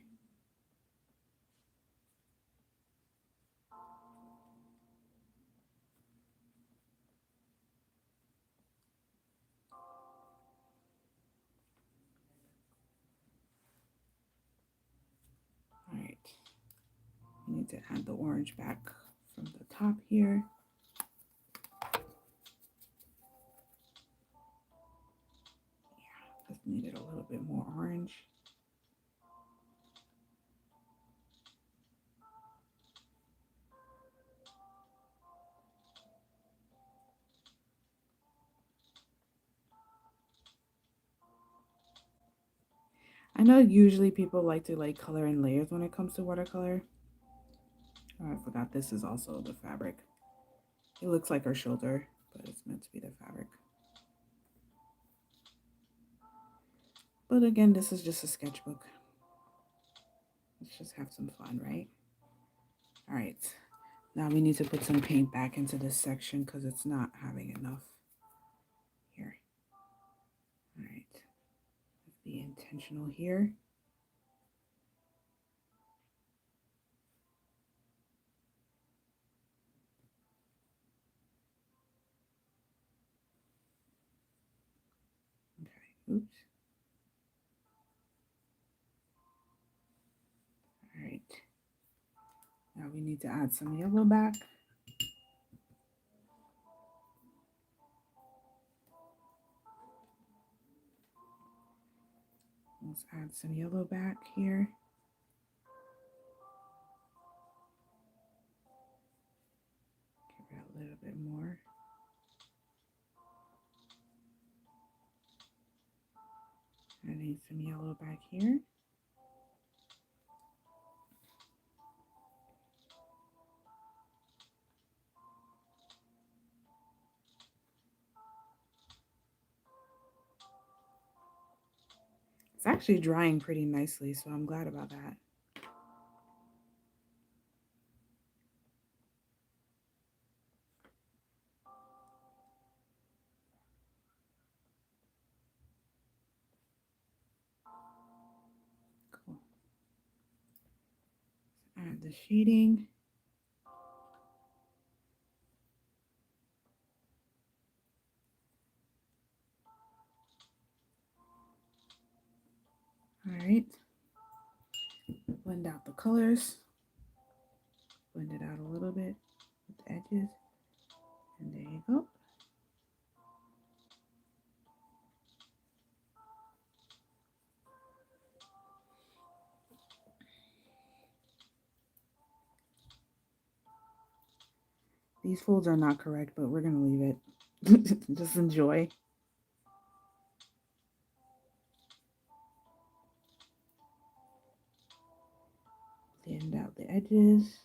All right. We need to add the orange back from the top here. Yeah, just needed a little bit more orange. I know usually people like to like color in layers when it comes to watercolor. Oh, I forgot this is also the fabric. It looks like her shoulder, but it's meant to be the fabric. But again, this is just a sketchbook. Let's just have some fun, right? All right. Now we need to put some paint back into this section because it's not having enough here. All right. Let's be intentional here. Okay. Oops. All right. Now we need to add some yellow back. Let's add some yellow back here. Give it a little bit more. Adding some yellow back here. It's actually drying pretty nicely, so I'm glad about that. Cool. Let's add the shading. All right. Blend out the colors. Blend it out a little bit with the edges. And there you go. These folds are not correct, but we're going to leave it. Just enjoy. Blend out the edges.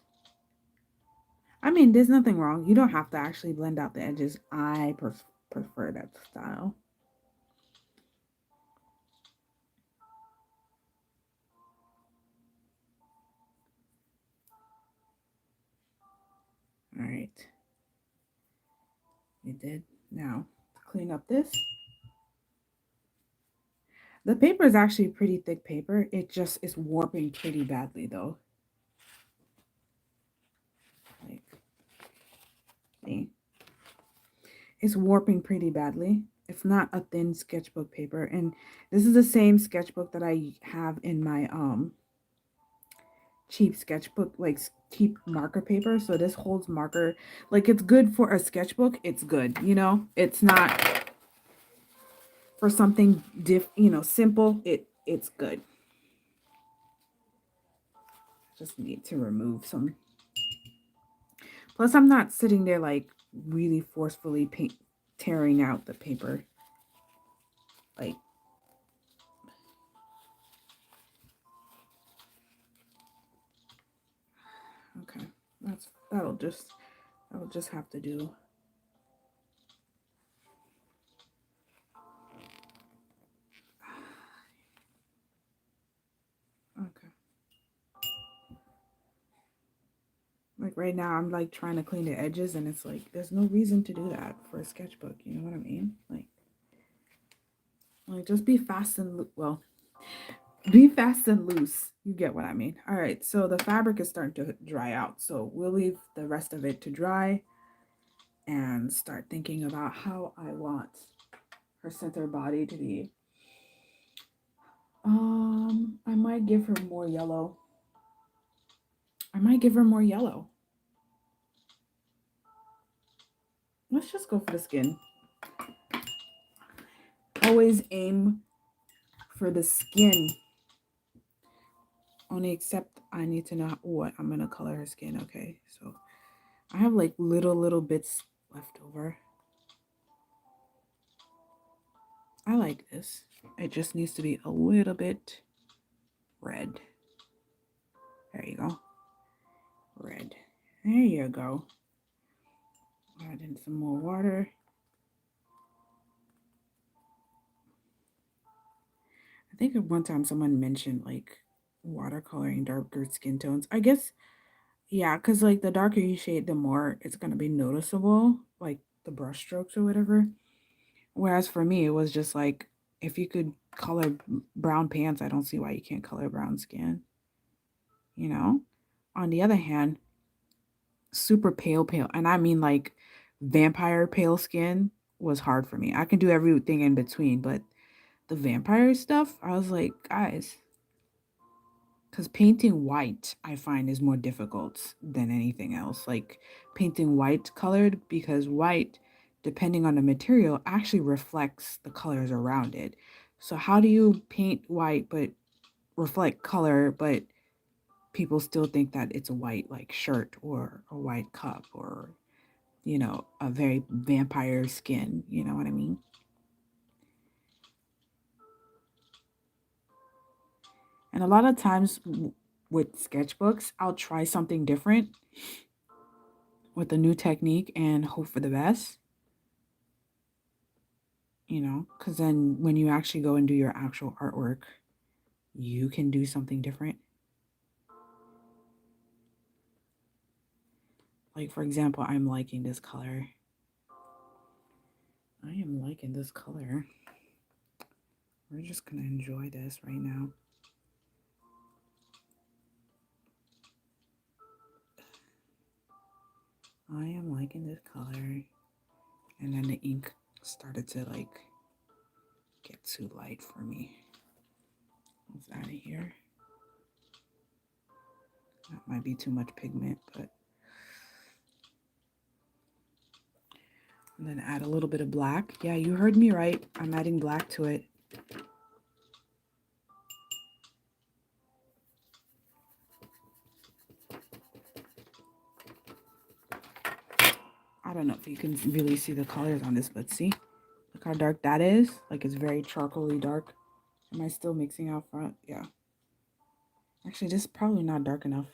I mean, there's nothing wrong. You don't have to actually blend out the edges. I prefer that style. All right. We did. Now, to clean up this. The paper is actually pretty thick paper. It just is warping pretty badly, though. Like, see? It's warping pretty badly. It's not a thin sketchbook paper. And this is the same sketchbook that I have in my cheap sketchbook, like cheap marker paper. So this holds marker. Like, it's good for a sketchbook. It's good, you know? It's not for something simple. It's good. Just need to remove some. Plus, I'm not sitting there like really forcefully tearing out the paper. Like, okay, that'll just have to do. Okay. Like right now, I'm like trying to clean the edges, and it's like there's no reason to do that for a sketchbook. You know what I mean? Like just be fast and well, be fast and loose. You get what I mean? All right. So the fabric is starting to dry out, so we'll leave the rest of it to dry and start thinking about how I want her center body to be. I might give her more yellow. I might give her more yellow. Let's just go for the skin. Always aim for the skin. Only except I need to know what I'm gonna color her skin. Okay, so I have like little bits left over. I like this. It just needs to be a little bit red. There you go. Red. There you go. Add in some more water. I think at one time someone mentioned like watercoloring darker skin tones. I guess, yeah, because like the darker you shade, the more it's going to be noticeable, like the brush strokes or whatever. Whereas for me, it was just like, if you could color brown pants, I don't see why you can't color brown skin, you know? On the other hand, super pale, and I mean like vampire pale skin was hard for me. I can do everything in between, but the vampire stuff, I was like, guys, because painting white, I find, is more difficult than anything else. Like painting white colored, because white, depending on the material, actually reflects the colors around it. So how do you paint white but reflect color, but people still think that it's a white like shirt or a white cup or, a very vampire skin? You know what I mean? And a lot of times with sketchbooks, I'll try something different with a new technique and hope for the best, because then when you actually go and do your actual artwork, you can do something different. Like, for example, I'm liking this color. I am liking this color. We're just going to enjoy this right now. I am liking this color. And then the ink started to like get too light for me. It's out of here. That might be too much pigment, but. And then add a little bit of black. Yeah, you heard me right. I'm adding black to it. I don't know if you can really see the colors on this, but see? Look how dark that is. Like, it's very charcoaly dark. Am I still mixing out front? Yeah. Actually, this is probably not dark enough.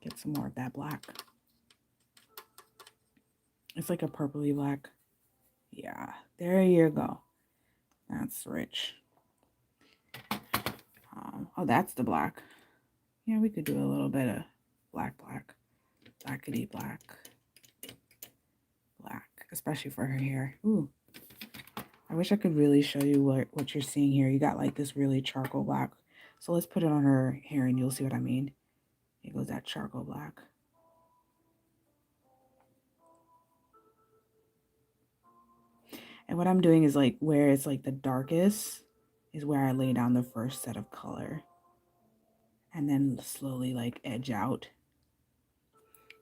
Get some more of that black. It's like a purpley black. Yeah, there you go. That's rich. Oh, that's the black. Yeah, we could do a little bit of black, blackity black, especially for her hair. Ooh, I wish I could really show you what you're seeing here. You got like this really charcoal black. So let's put it on her hair and you'll see what I mean. Here goes that charcoal black. And what I'm doing is like where it's like the darkest is where I lay down the first set of color. And then slowly like edge out.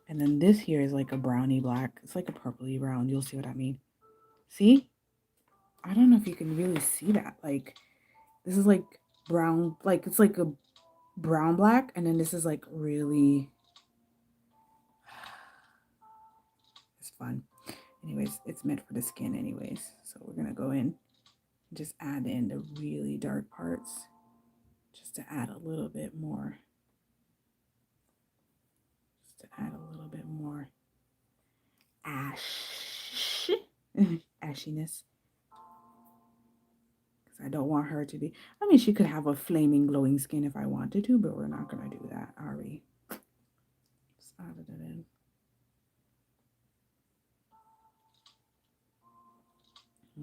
And then this here is like a brownie black. It's like a purpley brown. You'll see what I mean. See? I don't know if you can really see that. Like, this is like brown, like it's like a brown black. And then this is like really, it's fun. Anyways, it's meant for the skin anyways. So we're going to go in and just add in the really dark parts just to add a little bit more. Just to add a little bit more. ash ashiness. Because I don't want her to be. I mean, she could have a flaming, glowing skin if I wanted to, but we're not gonna do that, are we? Just added it in.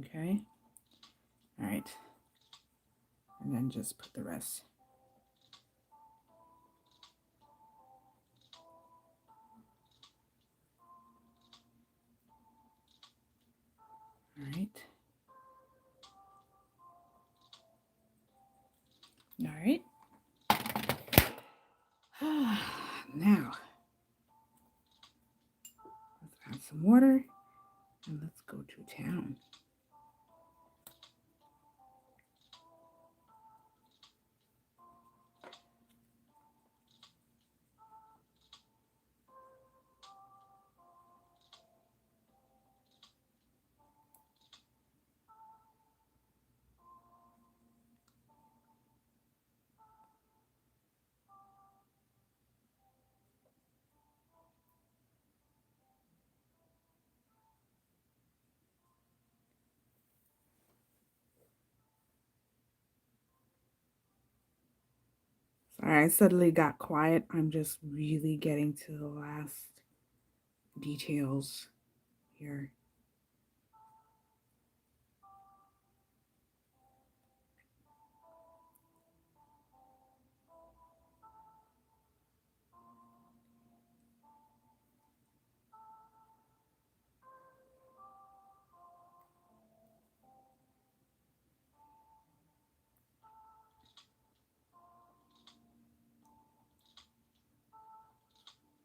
Okay. All right. And then just put the rest. All right. All right. Now, let's add some water and let's go to town. Sorry, I suddenly got quiet. I'm just really getting to the last details here.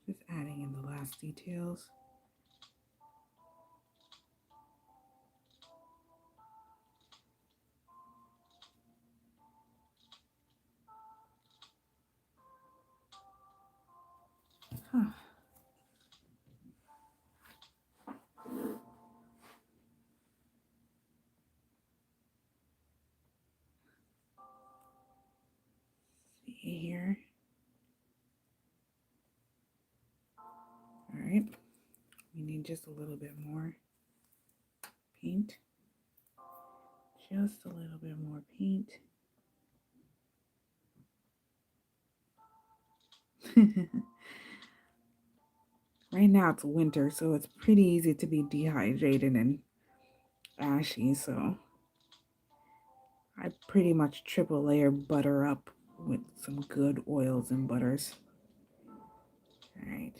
Just adding in the last details. Huh. See here. All right. We need just a little bit more paint. Just a little bit more paint. Right now it's winter, so it's pretty easy to be dehydrated and ashy, so I pretty much triple layer butter up with some good oils and butters. All right.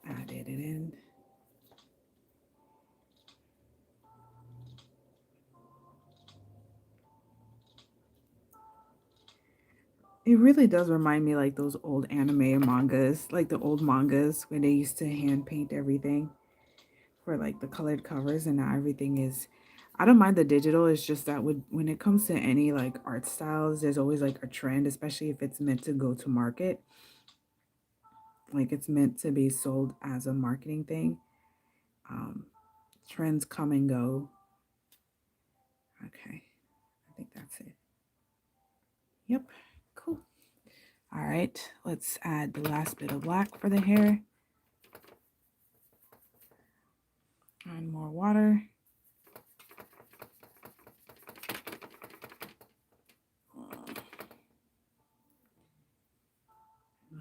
Added it in. It really does remind me like those old anime and mangas, like the old mangas when they used to hand paint everything for like the colored covers, and now everything is. I don't mind the digital. It's just that when it comes to any like art styles, there's always like a trend, especially if it's meant to go to market. Like it's meant to be sold as a marketing thing. Um, Trends come and go. Okay, I think that's it. Yep, cool. All right, let's add the last bit of black for the hair. And more water.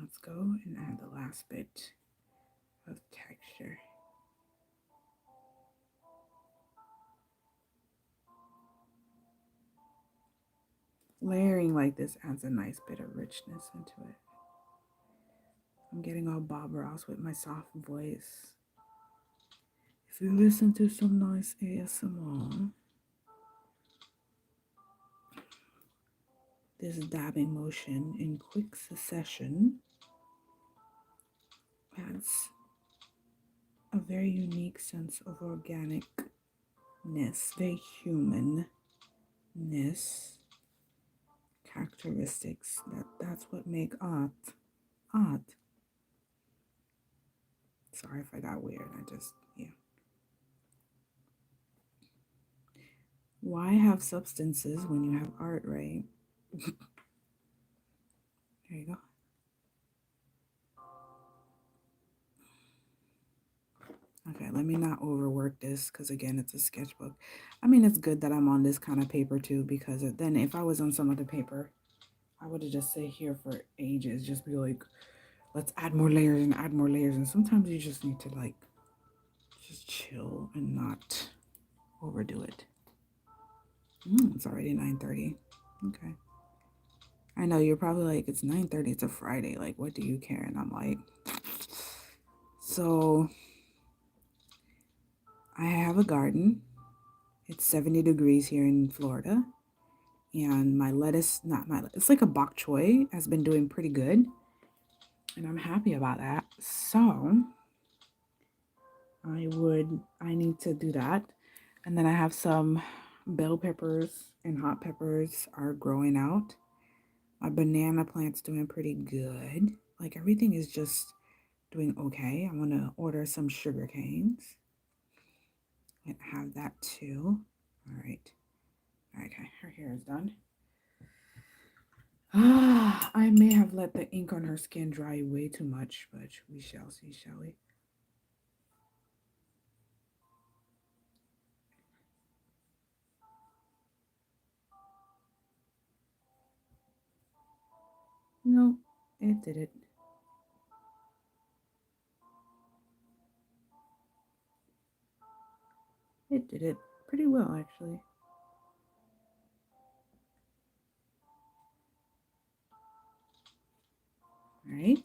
Let's go and add the last bit of texture. Layering like this adds a nice bit of richness into it. I'm getting all Bob Ross with my soft voice. If you listen to some nice ASMR, this dabbing motion in quick succession adds a very unique sense of organicness, very humanness characteristics. That's what make art. Sorry if I got weird. Yeah. Why have substances when you have art, right? There you go. Okay, let me not overwork this because again, it's a sketchbook. I mean, it's good that I'm on this kind of paper too because then if I was on some other paper, I would have just sit here for ages, just be like, let's add more layers and add more layers. And sometimes you just need to like just chill and not overdo it. It's already 9:30. Okay. I know you're probably like, it's 9:30, it's a Friday. Like, what do you care? And I'm like, so I have a garden. It's 70 degrees here in Florida. And my lettuce, not my, it's like a bok choy, has been doing pretty good. And I'm happy about that. So I need to do that. And then I have some bell peppers and hot peppers are growing out. My banana plant's doing pretty good. Like everything is just doing okay. I want to order some sugar canes and have that too. All right. Okay, her hair is done. I may have let the ink on her skin dry way too much, but we shall see, shall we? No, it did it. It did it pretty well, actually. All right.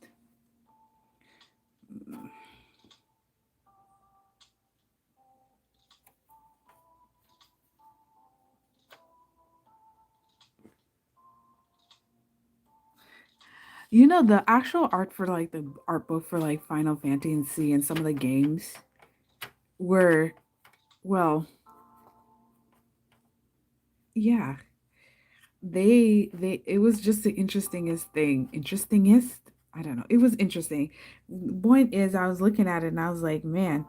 You know, the actual art for like the art book for like Final Fantasy and some of the games were, well, yeah, it was just the interestingest thing. Interestingest? I don't know. It was interesting. Point is, I was looking at it and I was like, man,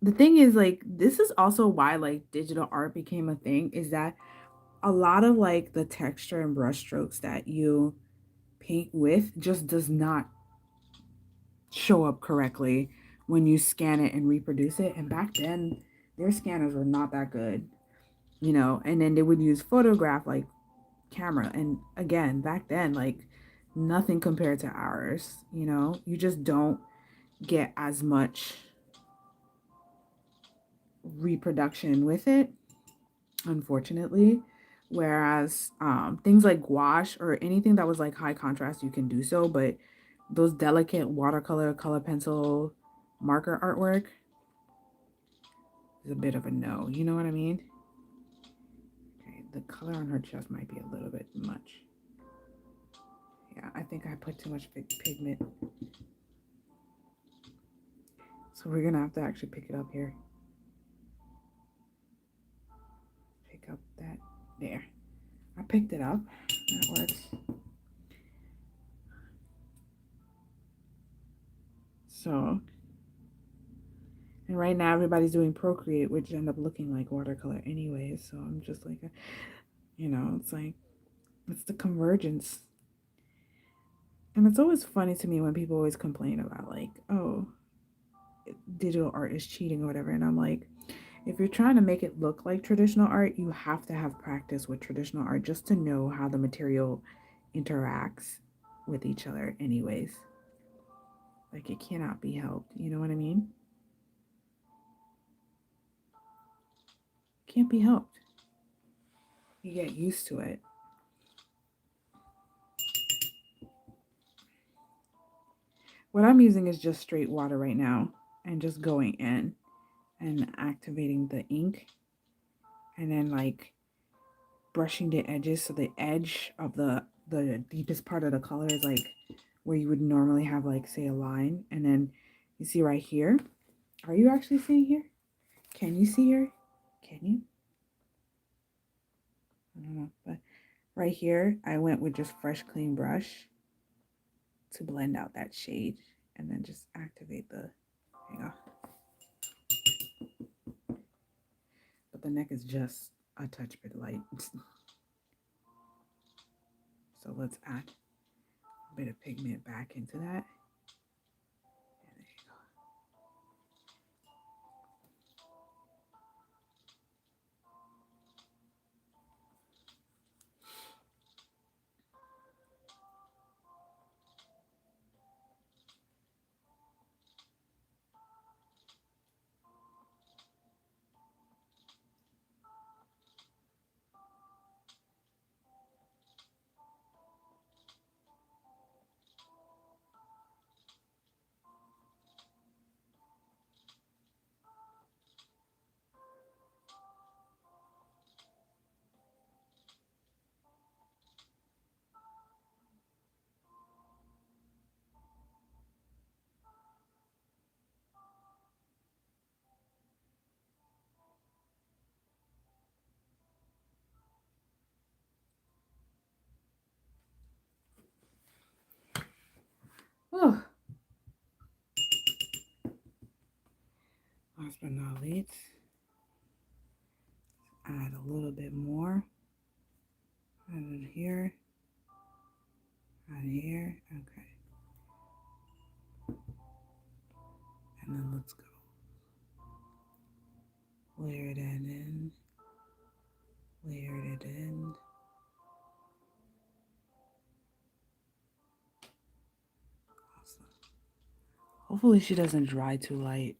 the thing is, like, this is also why like digital art became a thing, is that a lot of like the texture and brush strokes that you paint with just does not show up correctly when you scan it and reproduce it. And back then, their scanners were not that good, you know, and then they would use photograph like camera. And again, back then, like nothing compared to ours, you know, you just don't get as much reproduction with it, unfortunately. Whereas things like gouache or anything that was like high contrast, you can do so, but those delicate watercolor, color pencil, marker artwork is a bit of a no. You know what I mean? Okay, the color on her chest might be a little bit much. Yeah, I think I put too much pigment. So we're gonna have to actually pick it up here. Pick up that there. I picked it up. That works. So, and right now everybody's doing Procreate, which end up looking like watercolor anyway. So I'm just like, you know, it's like, it's the convergence. And it's always funny to me when people always complain about like, oh, digital art is cheating or whatever. And I'm like, if you're trying to make it look like traditional art, you have to have practice with traditional art just to know how the material interacts with each other, anyways. Like, it cannot be helped. You know what I mean? Can't be helped. You get used to it. What I'm using is just straight water right now and just going in and activating the ink and then like brushing the edges so the edge of the deepest part of the color is like where you would normally have like say a line, and then you see right here, are you actually seeing here? Can you see here? Can you? I don't know, but right here I went with just fresh clean brush to blend out that shade and then just activate the, hang on, but the neck is just a touch bit light. So let's add a bit of pigment back into that. And there you go. Oh, last but not least, add a little bit more. Add it here. Add here. Okay. And then let's go. Layer that in. Layer it in. Awesome. Hopefully she doesn't dry too light.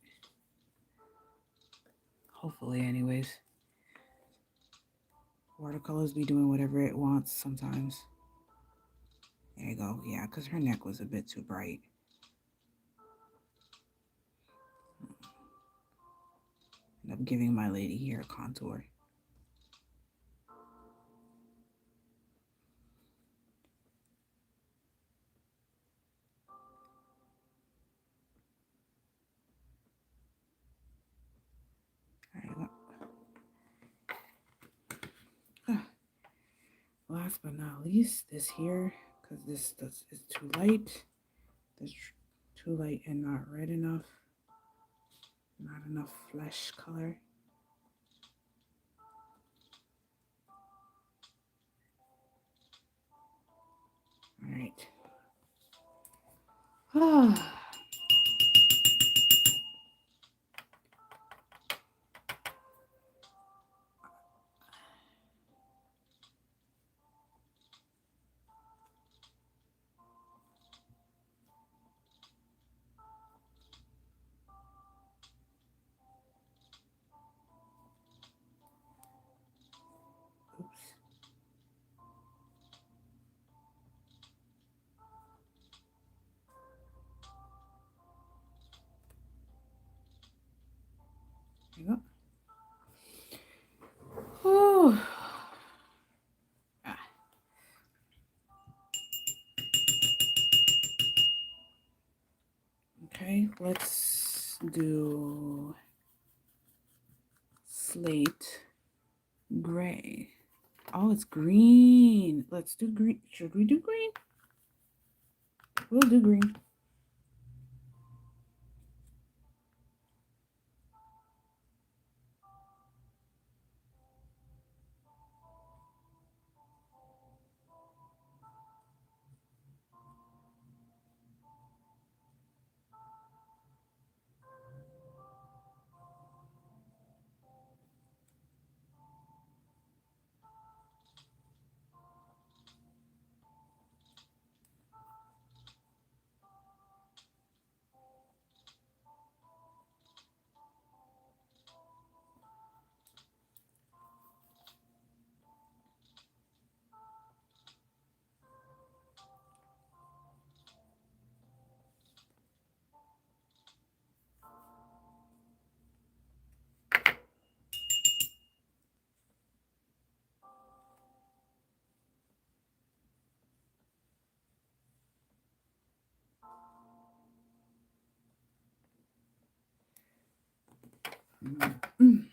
Hopefully, anyways. Watercolors be doing whatever it wants sometimes. There you go. Yeah, because her neck was a bit too bright. End up giving my lady here a contour. There you go. Last but not least, this here, because this is too light. This too light and not red enough. Not enough flesh color. All right. Oops. There you go. Oh. Okay, let's do slate gray. Oh, it's green. Let's do green. Should we do green? We'll do green. Mm.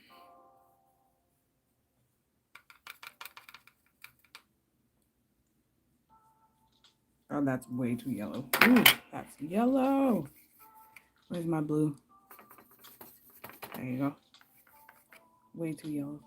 Oh, that's way too yellow. Ooh, that's yellow. Where's my blue? There you go. Way too yellow.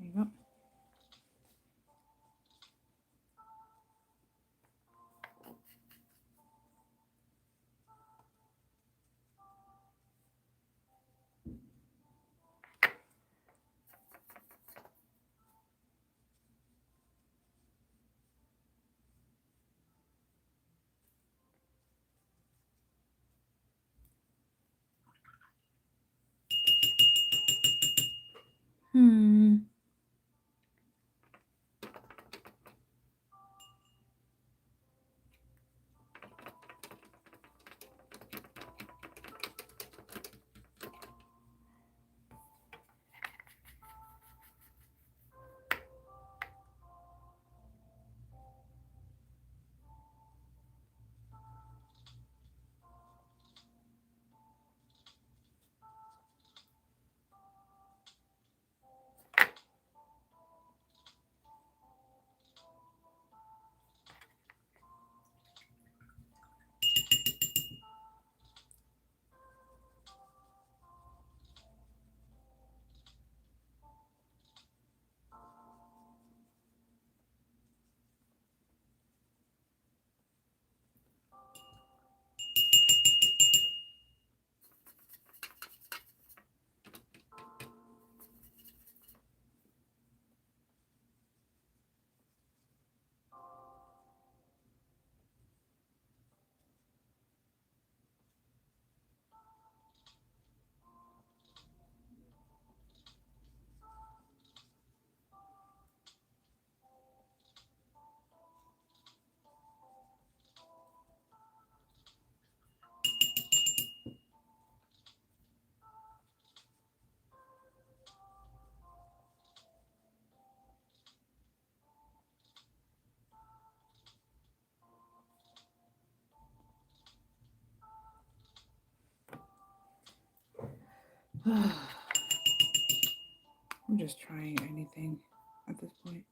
There you go. Hmm. I'm just trying anything at this point.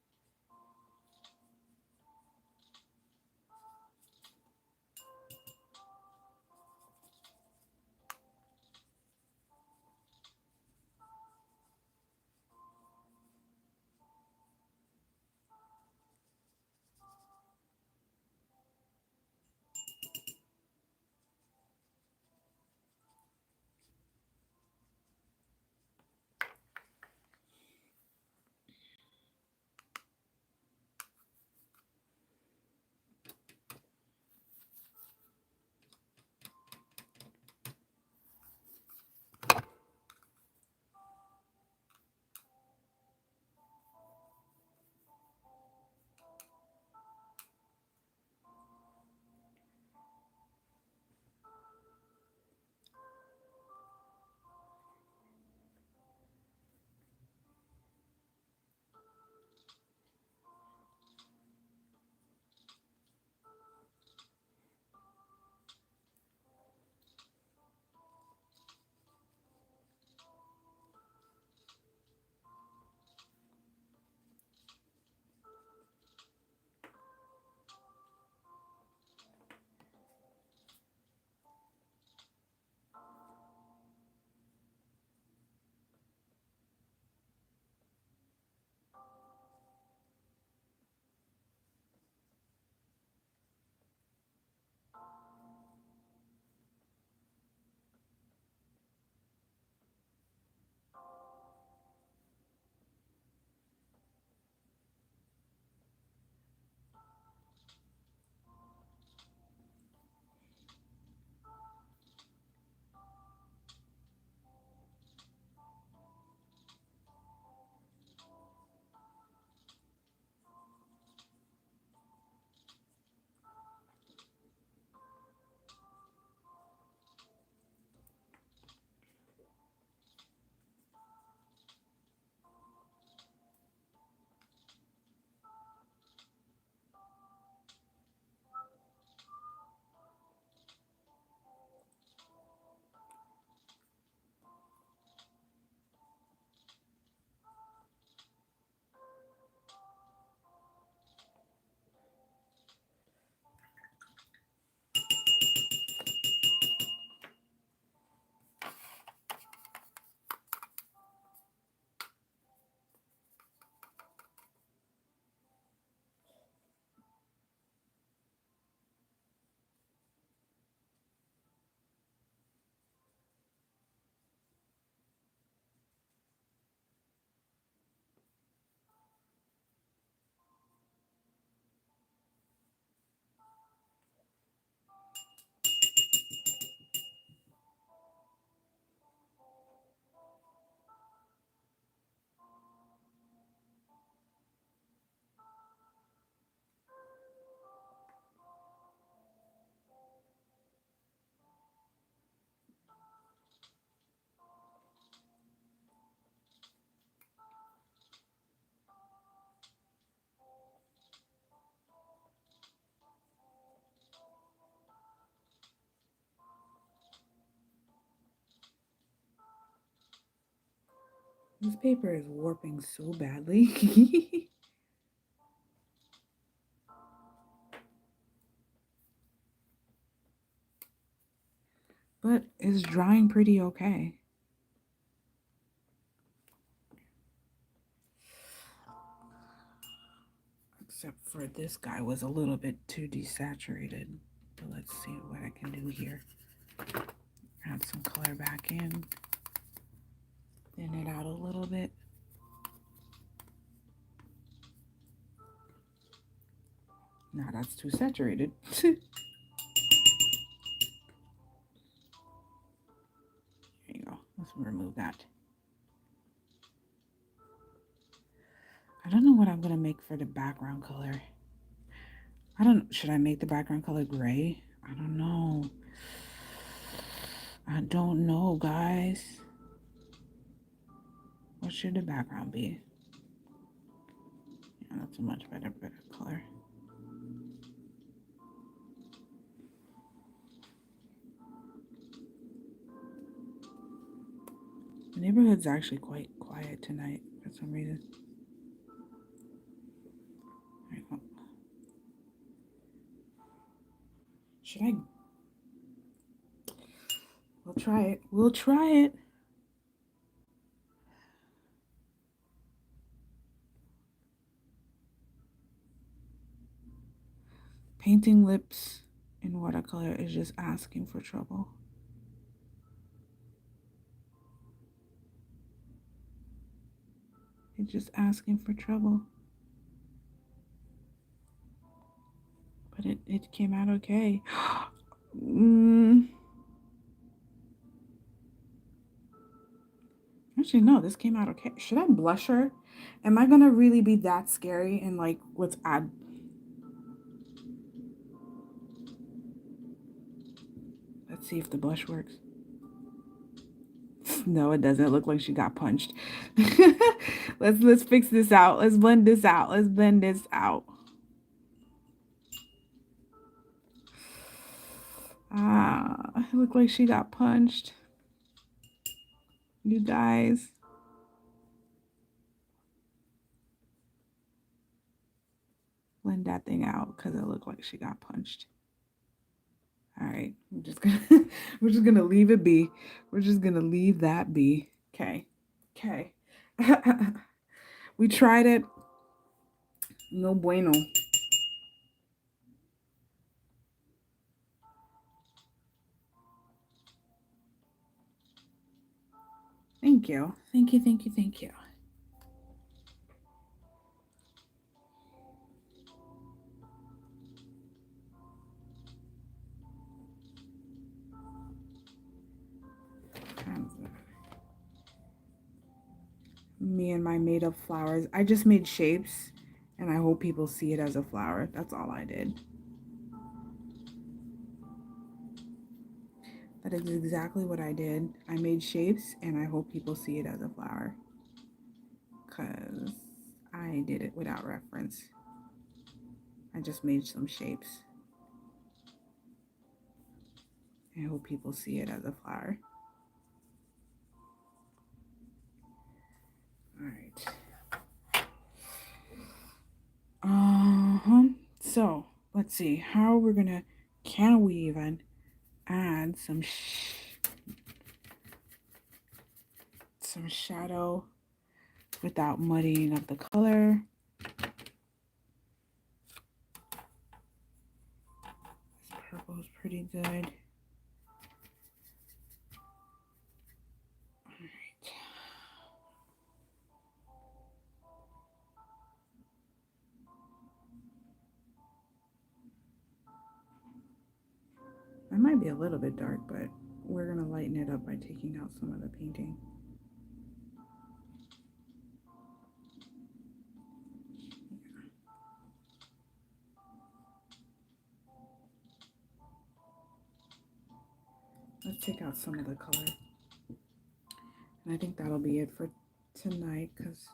This paper is warping so badly. But it's drying pretty okay. Except for this guy was a little bit too desaturated. But let's see what I can do here. Add some color back in. Thin it out a little bit. Now that's too saturated. There you go. Let's remove that. I don't know what I'm gonna make for the background color. Should I make the background color gray? I don't know. I don't know, guys. What should the background be? Yeah, that's a much better color. The neighborhood's actually quite quiet tonight for some reason. Should I? We'll try it. We'll try it. Painting lips in watercolor is just asking for trouble. It's just asking for trouble. But it came out okay. Actually, no, this came out okay. Should I blush her? Am I gonna really be that scary? And like, let's add. Let's see if the blush works. No, it doesn't. Look like she got punched. Let's fix this out. Let's blend this out. Let's blend this out. It looked like she got punched. You guys. Blend that thing out because it looked like she got punched. All right, we're just gonna leave it be. We're just gonna leave that be. Okay. We tried it. No bueno. Thank you. Thank you. Me and my made up flowers. I just made shapes and I hope people see it as a flower. That's all I did. That is exactly what I did. I made shapes and I hope people see it as a flower. Because I did it without reference. I just made some shapes. I hope people see it as a flower. All right. So let's see how we're gonna. Can we even add some shadow without muddying up the color? This purple is pretty good. That might be a little bit dark, but we're gonna lighten it up by taking out some of the painting. Let's take out some of the color. And I think that'll be it for tonight because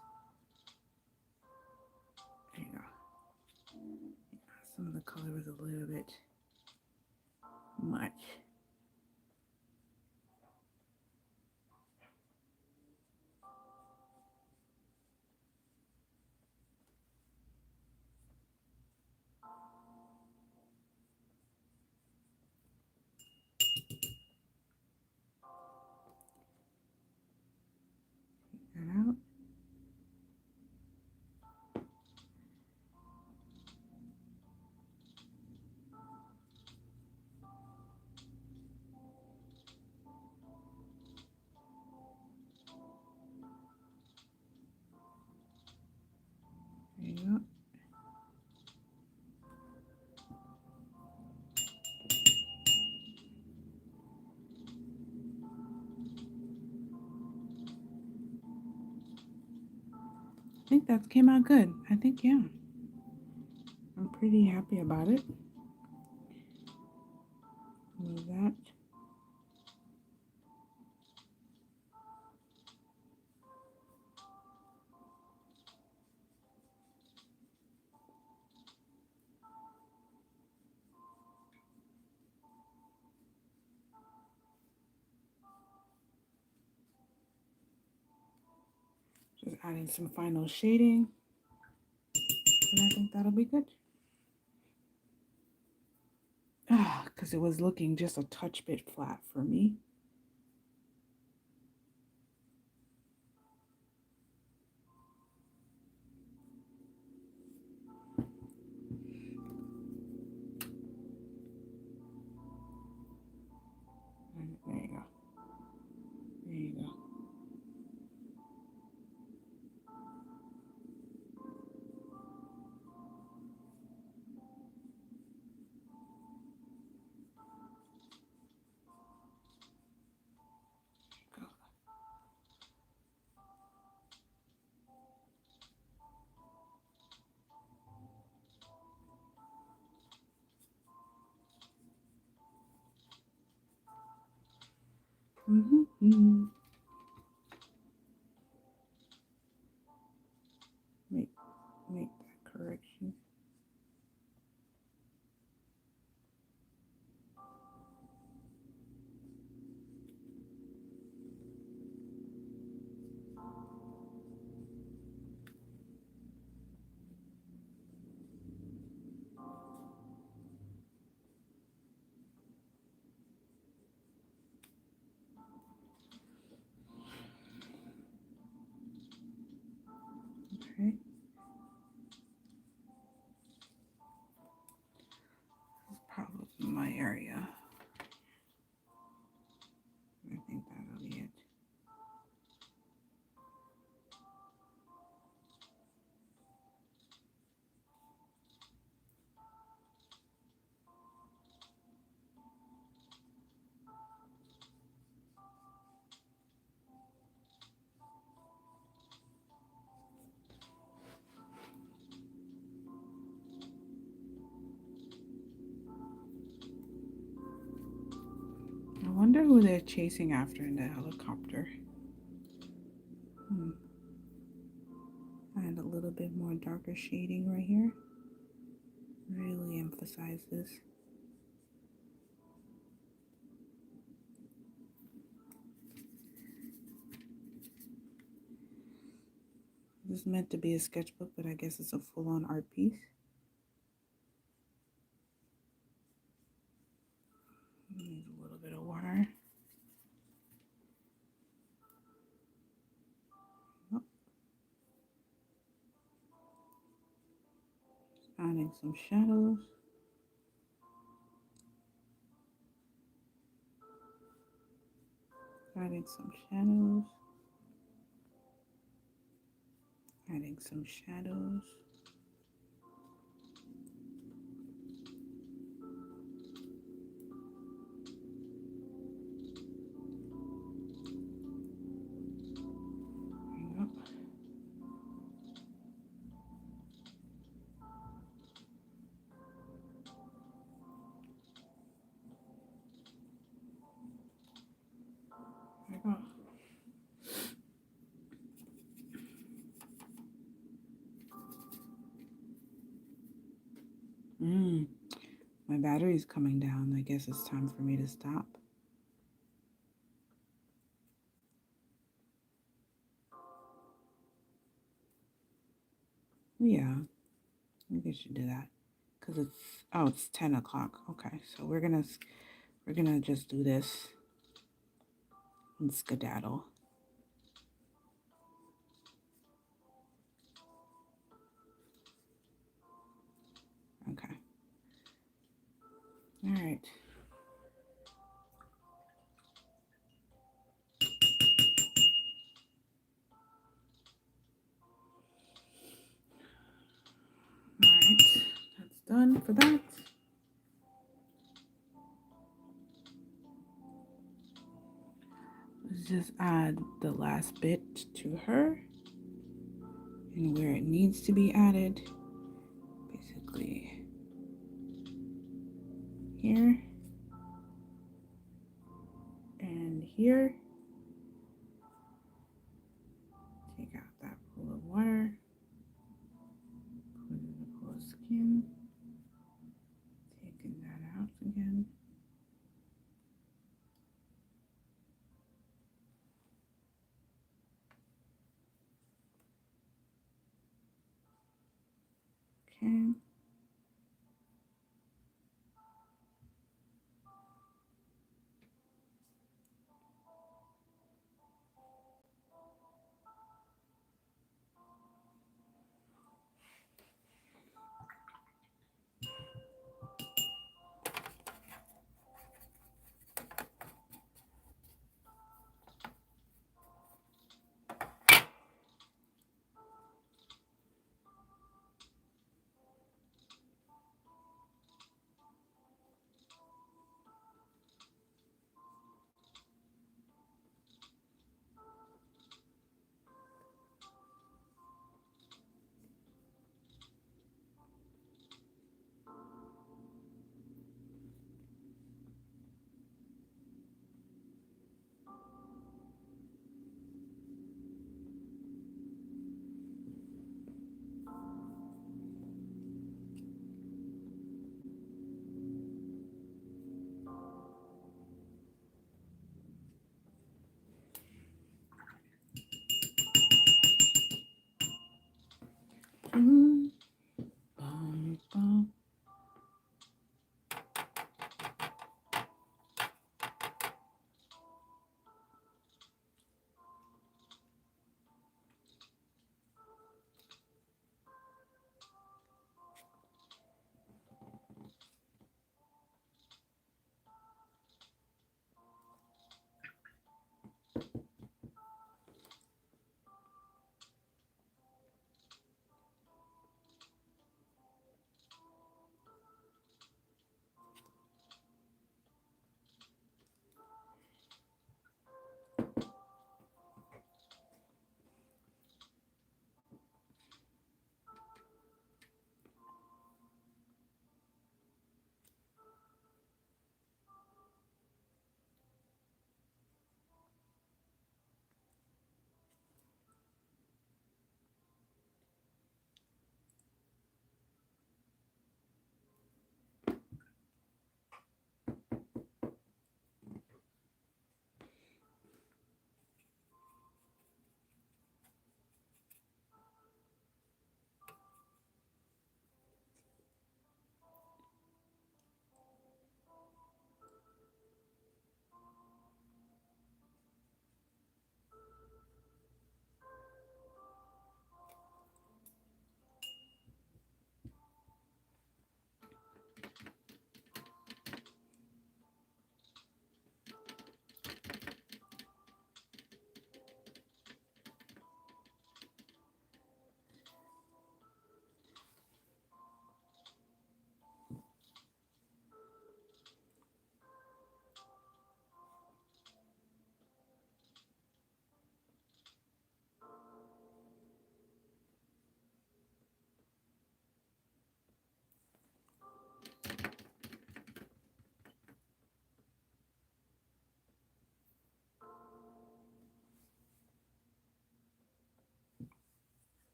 there you go. Some of the color was a little bit much. That out. There you go. I think that came out good. I think, yeah. I'm pretty happy about it. Move that. adding some final shading, and I think that'll be good. Because it was looking just a touch bit flat for me. There you go. There you go. Mm-hmm. Make that correction. Okay. That's probably my area. I think that'll be it. I wonder who they're chasing after in the helicopter. Add a little bit more darker shading right here. Really emphasize this. This is meant to be a sketchbook, but I guess it's a full-on art piece. Need a little bit of water. Oh. Adding some shadows. Adding some shadows. Adding some shadows. There you go. My battery's coming down. I guess it's time for me to stop. Yeah, I think I should do that. Cause it's 10 o'clock. Okay, so we're gonna just do this and skedaddle. Okay. All right. All right. That's done for that. Let's just add the last bit to her and where it needs to be added. Basically here and here. Take out that pool of water. Put in the pool of skin. Taking that out again. Okay.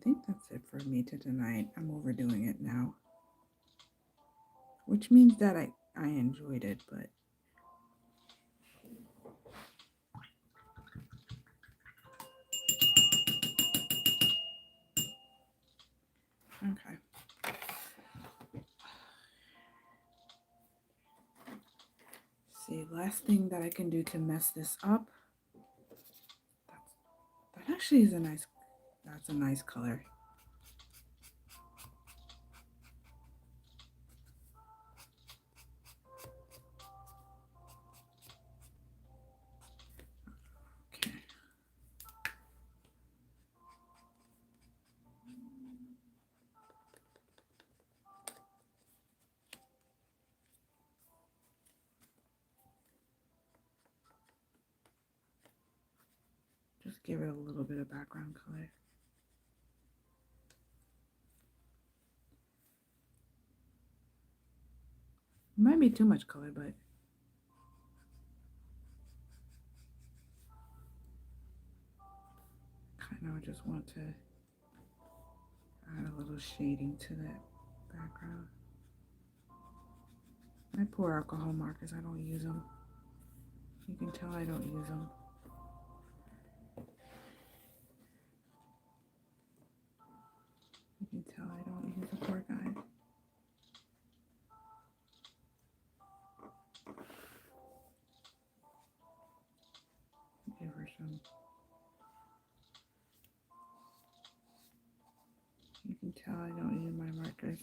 think that's it for me to tonight. I'm overdoing it now, which means that I enjoyed it, but okay. See, last thing that I can do to mess this up. That actually is a nice. That's a nice color. Okay. Just give it a little bit of background color. It might be too much color, but kind of just want to add a little shading to that background. I pour alcohol markers, I don't use them. You can tell I don't use them. You can tell I don't use a poor guy. Give her some. You can tell I don't use my markers.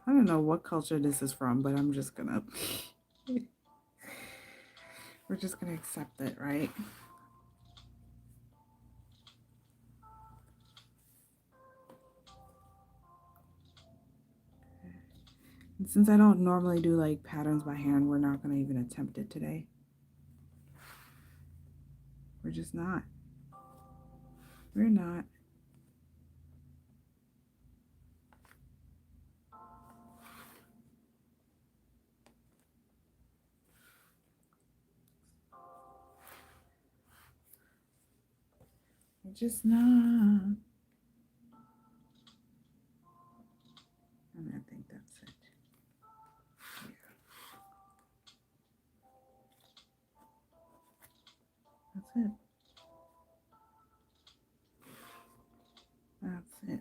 I don't know what culture this is from, but I'm just gonna we're just gonna accept it, right? And since I don't normally do like patterns by hand, we're not gonna even attempt it today. We're just not. We're not. We're just not. And I think that's it. Yeah. That's it.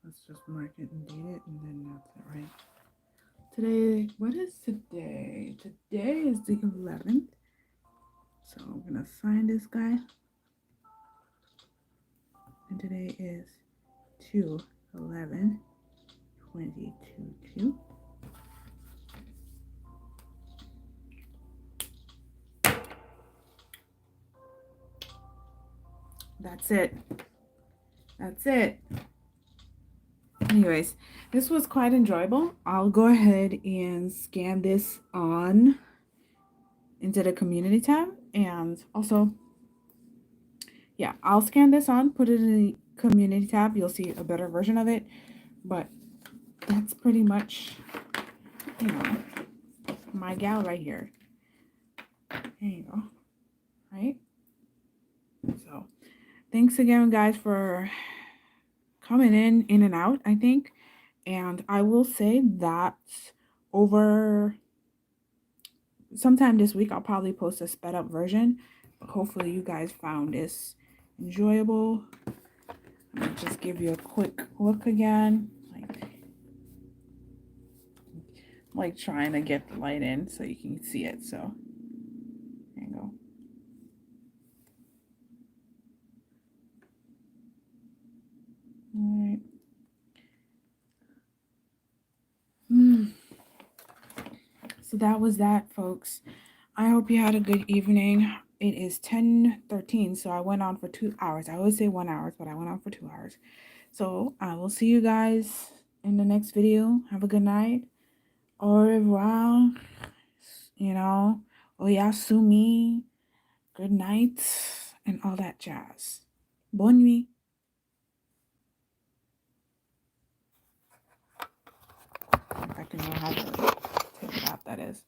That's it. Let's just mark it and date it, and then that's it, right? Today, what is today? Today is the 11th. So I'm gonna sign this guy. And today is 2/11/2022. That's it. That's it. Anyways, this was quite enjoyable. I'll go ahead and scan this on into the community tab, and also, yeah, I'll scan this on, put it in the community tab. You'll see a better version of it, but that's pretty much, you know, my gal right here. There you go. Right? So thanks again, guys, for coming in and out, I think. And I will say that over sometime this week, I'll probably post a sped up version. But hopefully you guys found this enjoyable. Let me just give you a quick look again. Like trying to get the light in so you can see it. So there you go. All right. So that was that, folks. I hope you had a good evening. It is 10:13, so I went on for 2 hours. I always say 1 hour, but I went on for 2 hours. So I will see you guys in the next video. Have a good night. Au revoir. You know, oyasumi. Good night, and all that jazz. Bonne nuit. If I can know how to take it out, that is.